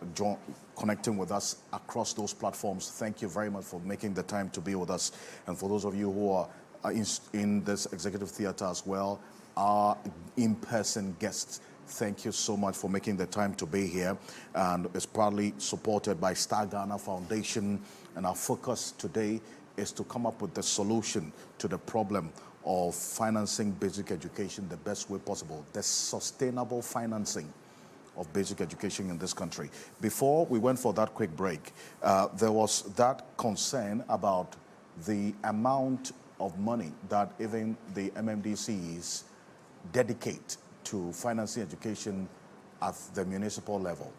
connecting with us across those platforms, thank you very much for making the time to be with us. And for those of you who are in this Executive Theatre as well, our in-person guests, thank you so much for making the time to be here. And it's proudly supported by Star Ghana Foundation. And our focus today is to come up with the solution to the problem of financing basic education the best way possible, the sustainable financing of basic education in this country. Before we went for that quick break, there was that concern about the amount of money that even the MMDCs dedicate to financing education at the municipal level.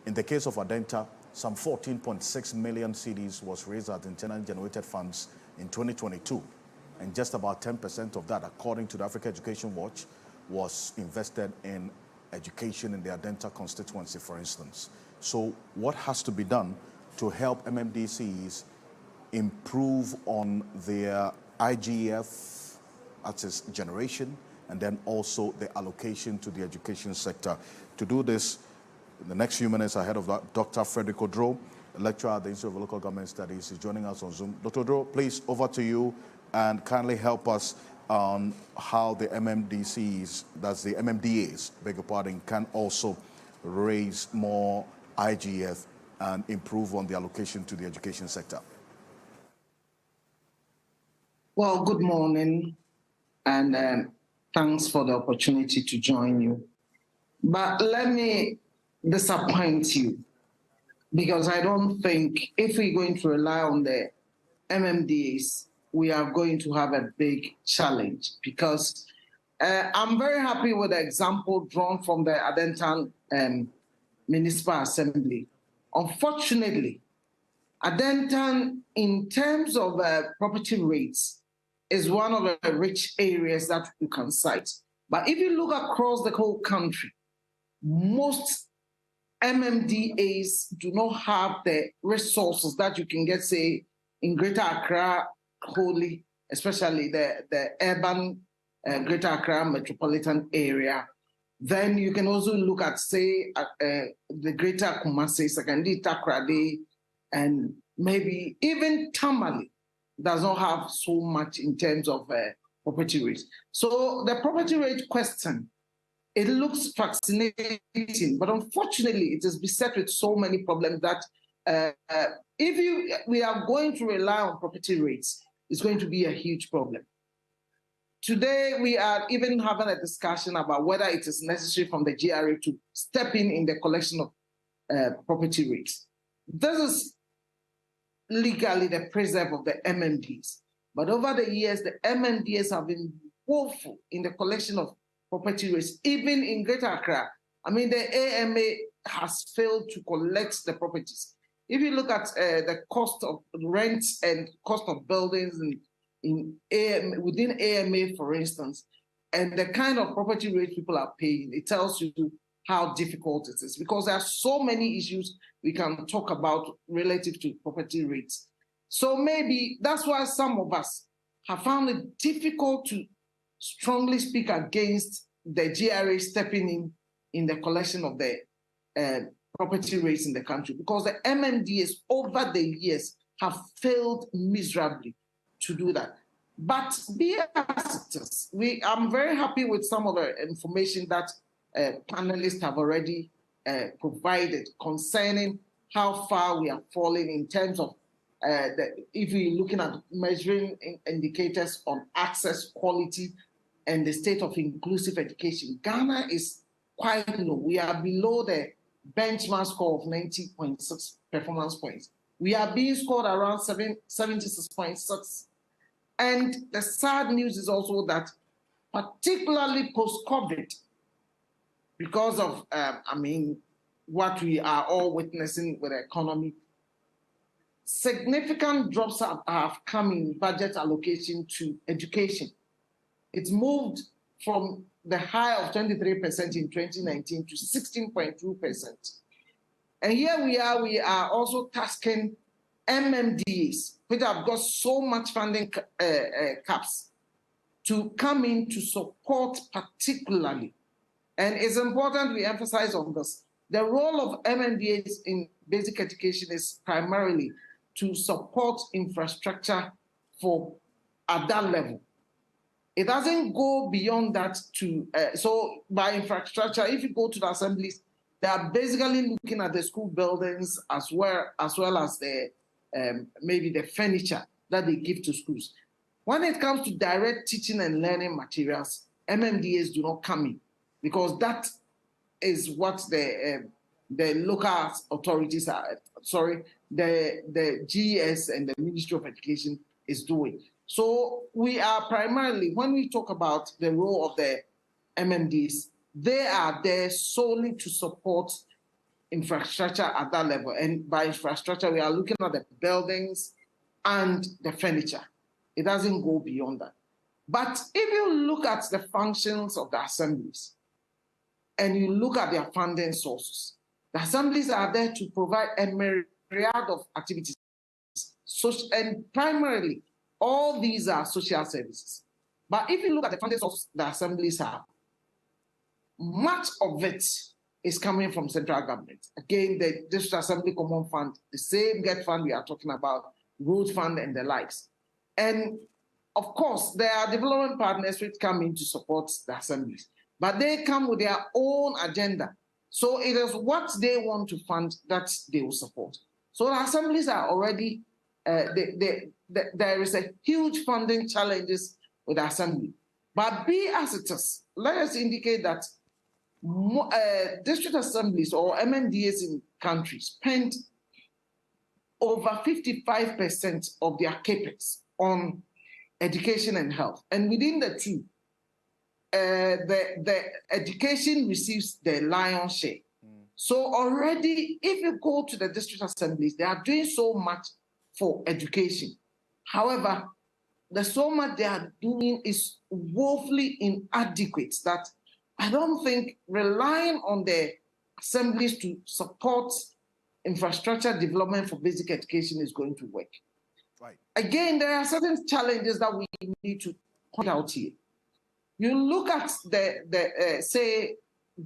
In the case of Adenta, some 14.6 million cedis was raised at internally generated funds in 2022. And just about 10% of that, according to the Africa Education Watch, was invested in education in the Adenta constituency, for instance. So what has to be done to help MMDCs improve on their IGF, that is generation, and then also the allocation to the education sector? To do this, in the next few minutes ahead of that, Dr. Frederick Odro, a lecturer at the Institute of Local Government Studies, is joining us on Zoom. Dr. Odro, please, over to you, and kindly help us on how the MMDCs, that's the MMDAs, beg your pardon, can also raise more IGF and improve on the allocation to the education sector. Well, good morning, and thanks for the opportunity to join you. But let me disappoint you, because I don't think if we're going to rely on the MMDAs, we are going to have a big challenge, because I'm very happy with the example drawn from the Adentan Municipal Assembly. Unfortunately, Adentan, in terms of property rates, is one of the rich areas that you can cite. But if you look across the whole country, most MMDAs do not have the resources that you can get, say, in Greater Accra wholly, especially the urban Greater Accra metropolitan area. Then you can also look at, say, the Greater Kumasi, Sekandi, Takrade, and maybe even Tamale does not have so much in terms of property rates. So the property rate question, it looks fascinating, but unfortunately, it is beset with so many problems that if we are going to rely on property rates, it's going to be a huge problem. Today, we are even having a discussion about whether it is necessary from the GRA to step in the collection of property rates. This is legally the preserve of the MMDs. But over the years, the MMDs have been woeful in the collection of property rates, even in Greater Accra. I mean, the AMA has failed to collect the properties. If you look at the cost of rents and cost of buildings within AMA, for instance, and the kind of property rates people are paying, it tells you how difficult it is, because there are so many issues we can talk about relative to property rates. So maybe that's why some of us have found it difficult to strongly speak against the GRA stepping in the collection of the property rates in the country, because the MMDs over the years have failed miserably to do that. But be as it is, I'm very happy with some of the information that panelists have already provided concerning how far we are falling in terms of if we're looking at measuring indicators on access, quality, and the state of inclusive education. Ghana is quite low. We are below the benchmark score of 90.6 performance points. We are being scored around 76.6. And the sad news is also that, particularly post-COVID, because of, what we are all witnessing with the economy, significant drops have come in budget allocation to education. It's moved from the high of 23% in 2019 to 16.2%. And here we are also tasking MMDs, which have got so much funding caps, to come in to support particularly. And it's important we emphasize on this. The role of MMDAs in basic education is primarily to support infrastructure at that level. It doesn't go beyond that to, so by infrastructure, if you go to the assemblies, they are basically looking at the school buildings as well as the maybe the furniture that they give to schools. When it comes to direct teaching and learning materials, MMDAs do not come in, because that is what the local authorities are, the GS and the Ministry of Education is doing. So we are primarily, when we talk about the role of the MMDs, they are there solely to support infrastructure at that level. And by infrastructure, we are looking at the buildings and the furniture. It doesn't go beyond that. But if you look at the functions of the assemblies and you look at their funding sources, the assemblies are there to provide a myriad of activities. And primarily, all these are social services. But if you look at the funding sources the assemblies have, much of it is coming from central government. Again, the District Assembly Common Fund, the same GET fund we are talking about, Road Fund and the likes. And of course, there are development partners which come in to support the assemblies, but they come with their own agenda. So it is what they want to fund that they will support. So the assemblies are already, there is a huge funding challenges with the assembly. But be as it is, let us indicate that district assemblies or MMDAs in countries spend over 55% of their capex on education and health. And within the two, the education receives the lion's share. So already, if you go to the district assemblies, they are doing so much for education. However, the so much they are doing is woefully inadequate that I don't think relying on the assemblies to support infrastructure development for basic education is going to work. Right. Again, there are certain challenges that we need to point out here. You look at the say,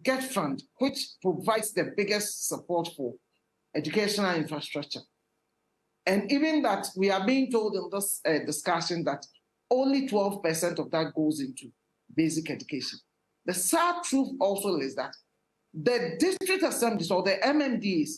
GET Fund, which provides the biggest support for educational infrastructure. And even that, we are being told in this discussion that only 12% of that goes into basic education. The sad truth also is that the district assemblies or the MMDs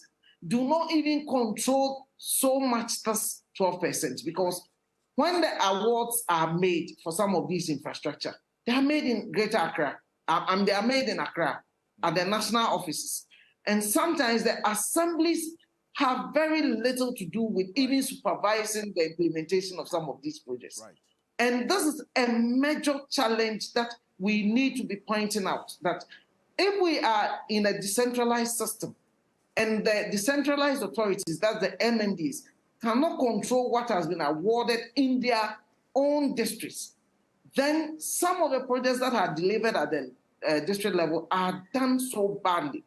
do not even control so much this 12%, because when the awards are made for some of these infrastructure, they are made in Greater Accra, and they are made in Accra at the national offices. And sometimes the assemblies have very little to do with even supervising the implementation of some of these projects. Right. And this is a major challenge that we need to be pointing out, that if we are in a decentralized system and the decentralized authorities, that's the MNDs, cannot control what has been awarded in their own districts, then some of the projects that are delivered at the district level are done so badly,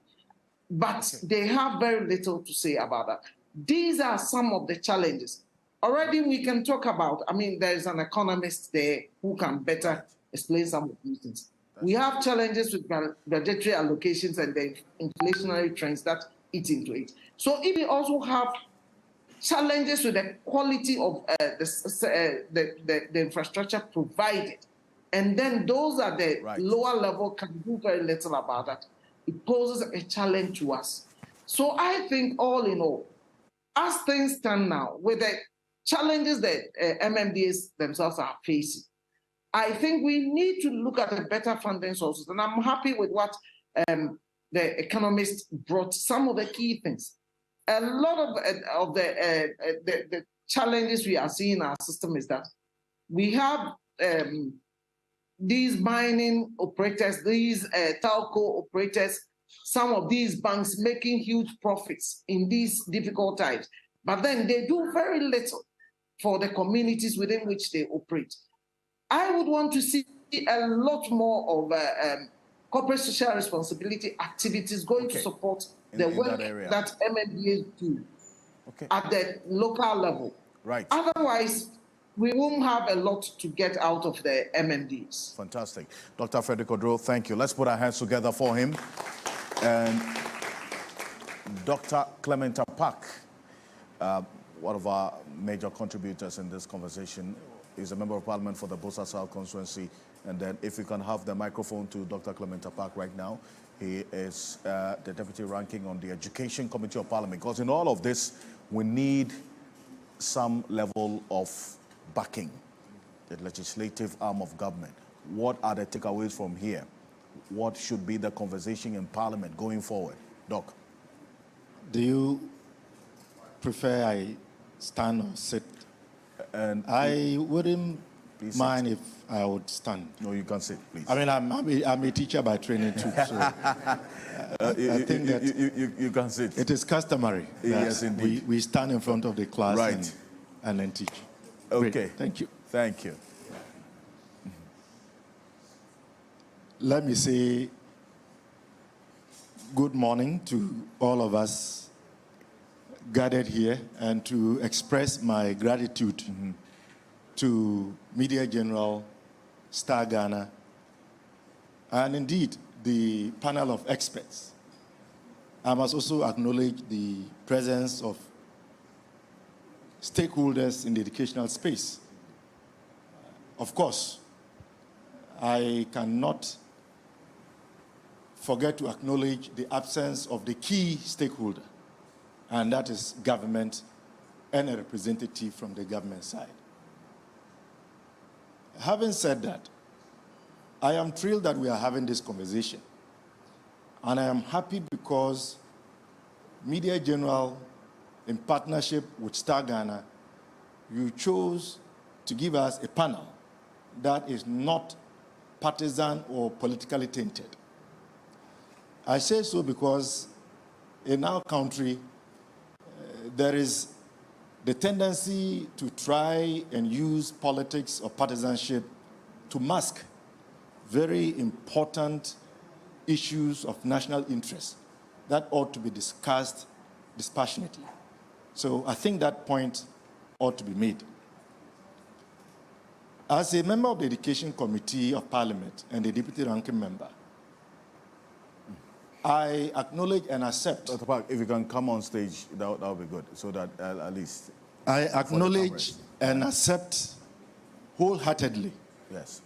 but they have very little to say about that. These are some of the challenges. Already we can talk about, I mean, there's an economist there who can better explain some of these things. We have challenges with budgetary allocations and the inflationary trends that eat into it. So if we also have challenges with the quality of the infrastructure provided, and then those at the lower level can do very little about that, it poses a challenge to us. So I think all in all, as things stand now, with the challenges that MMDAs themselves are facing, I think we need to look at a better funding sources. And I'm happy with what the economist brought, some of the key things. A lot of the challenges we are seeing in our system is that we have these mining operators, these telco operators, some of these banks making huge profits in these difficult times, but then they do very little for the communities within which they operate. I would want to see a lot more of corporate social responsibility activities going to support the work that MMDAs do at the local level. Right. Otherwise, we won't have a lot to get out of the MMDs. Fantastic. Dr. Frederick Odro, thank you. Let's put our hands together for him. And Dr. Clement Park, one of our major contributors in this conversation, is a member of parliament for the Bosa South constituency. And then if we can have the microphone to Dr. Clement Park right now. He is the deputy ranking on the Education Committee of Parliament. Because in all of this, we need some level of backing, the legislative arm of government. What are the takeaways from here? What should be the conversation in Parliament going forward? Doc. Do you prefer I stand or sit? And I wouldn't mind if I would stand. No, you can sit, please. I mean, I'm a teacher by training too, so I think that you can sit. It is customary that yes, indeed. we stand in front of the class right. and then teach. Okay. Great. Thank you. Thank you. Let me say good morning to all of us gathered here and to express my gratitude to Media General, Star Ghana, and indeed the panel of experts. I must also acknowledge the presence of stakeholders in the educational space. Of course, I cannot forget to acknowledge the absence of the key stakeholder, and that is government and a representative from the government side. Having said that, I am thrilled that we are having this conversation, and I am happy because Media General, in partnership with Star Ghana, you chose to give us a panel that is not partisan or politically tainted. I say so because in our country, there is the tendency to try and use politics or partisanship to mask very important issues of national interest that ought to be discussed dispassionately. So I think that point ought to be made. As a member of the Education Committee of Parliament and a deputy ranking member, I acknowledge and accept. Dr. Park, if you can come on stage, that would be good, so that at least. I acknowledge and accept wholeheartedly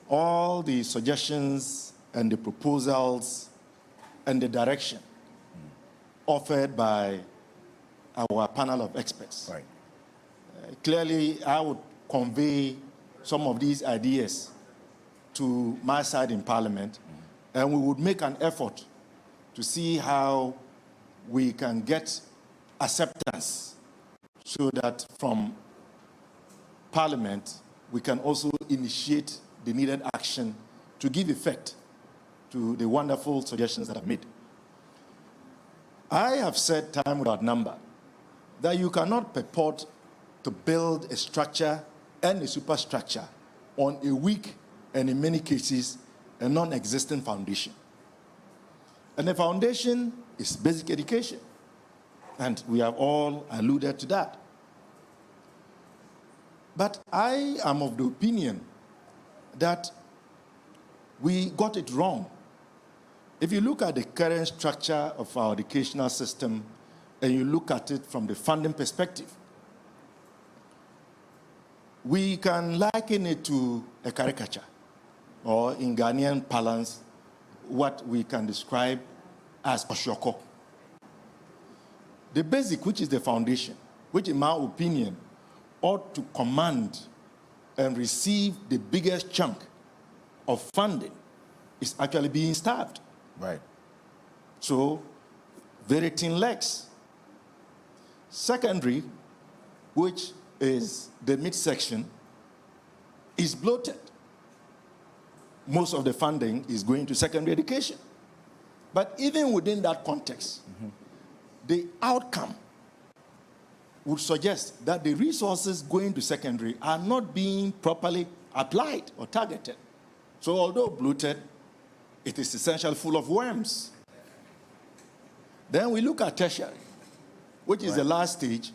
all the suggestions and the proposals and the direction offered by our panel of experts. Right. Clearly, I would convey some of these ideas to my side in Parliament, and we would make an effort to see how we can get acceptance so that from Parliament we can also initiate the needed action to give effect to the wonderful suggestions that I've made. I have said time without number that you cannot purport to build a structure and a superstructure on a weak and, in many cases, a non-existent foundation. And the foundation is basic education. And we have all alluded to that. But I am of the opinion that we got it wrong. If you look at the current structure of our educational system and you look at it from the funding perspective, we can liken it to a caricature, or in Ghanaian parlance, what we can describe as oshoko. The basic, which is the foundation, which in my opinion ought to command and receive the biggest chunk of funding, is actually being starved. Right. So, very thin legs. Secondary, which is the midsection, is bloated. Most of the funding is going to secondary education. But even within that context, the outcome would suggest that the resources going to secondary are not being properly applied or targeted. So although bloated, it is essentially full of worms. Then we look at tertiary, which is the last stage,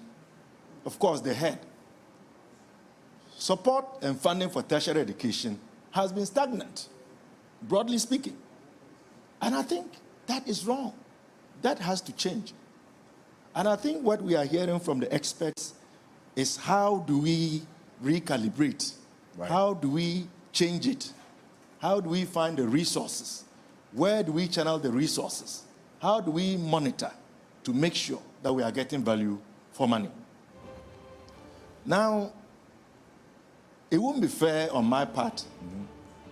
of course, the head. Support and funding for tertiary education has been stagnant, broadly speaking. And I think that is wrong. That has to change. And I think what we are hearing from the experts is how do we recalibrate? Right. How do we change it? How do we find the resources? Where do we channel the resources? How do we monitor to make sure that we are getting value for money? Now, it wouldn't be fair on my part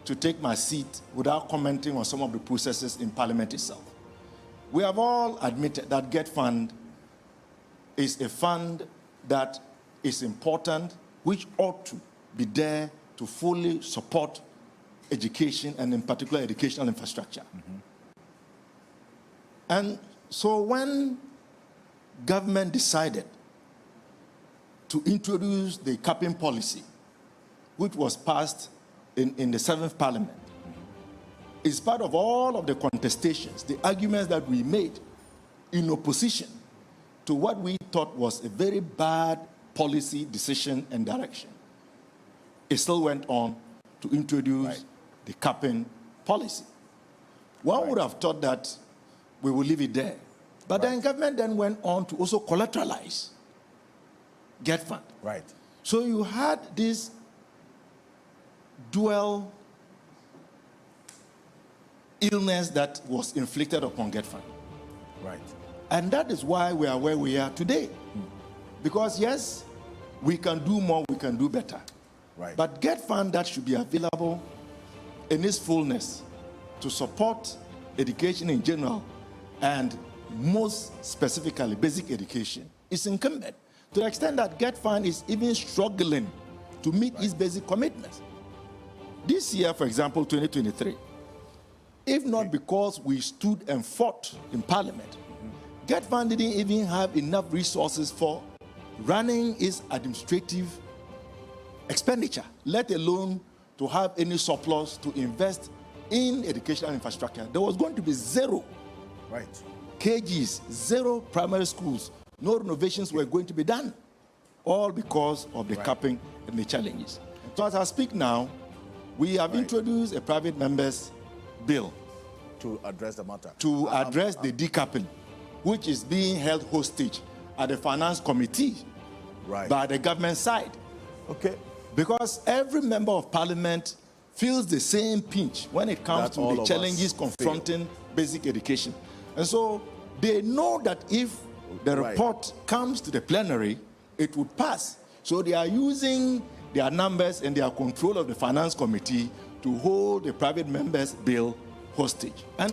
to take my seat without commenting on some of the processes in Parliament itself. We have all admitted that GetFund is a fund that is important, which ought to be there to fully support education, and in particular educational infrastructure. And so when government decided to introduce the capping policy, which was passed in the 7th Parliament, is part of all of the contestations, the arguments that we made in opposition to what we thought was a very bad policy decision and direction. It still went on to introduce the capping policy. One would have thought that we will leave it there. But then government then went on to also collateralize GetFund. Right. So you had this dual illness that was inflicted upon GetFund. Right. And that is why we are where we are today. Because yes, we can do more, we can do better. Right. But GetFund that should be available in its fullness to support education in general and most specifically basic education is incumbent to the extent that GetFund is even struggling to meet its basic commitments. This year, for example, 2023, if not because we stood and fought in Parliament, GetFund didn't even have enough resources for running its administrative expenditure, let alone to have any surplus to invest in educational infrastructure. There was going to be zero KGs, 0 primary schools, no renovations were going to be done, all because of the capping and the challenges. So as I speak now, we have introduced a private members bill to address the matter. To address the decapping, which is being held hostage at the finance committee by the government side. Okay. Because every member of parliament feels the same pinch when it comes to the challenges confronting basic education. And so they know that if the report comes to the plenary, it would pass. So they are using their numbers and their control of the finance committee to hold the private members bill hostage. And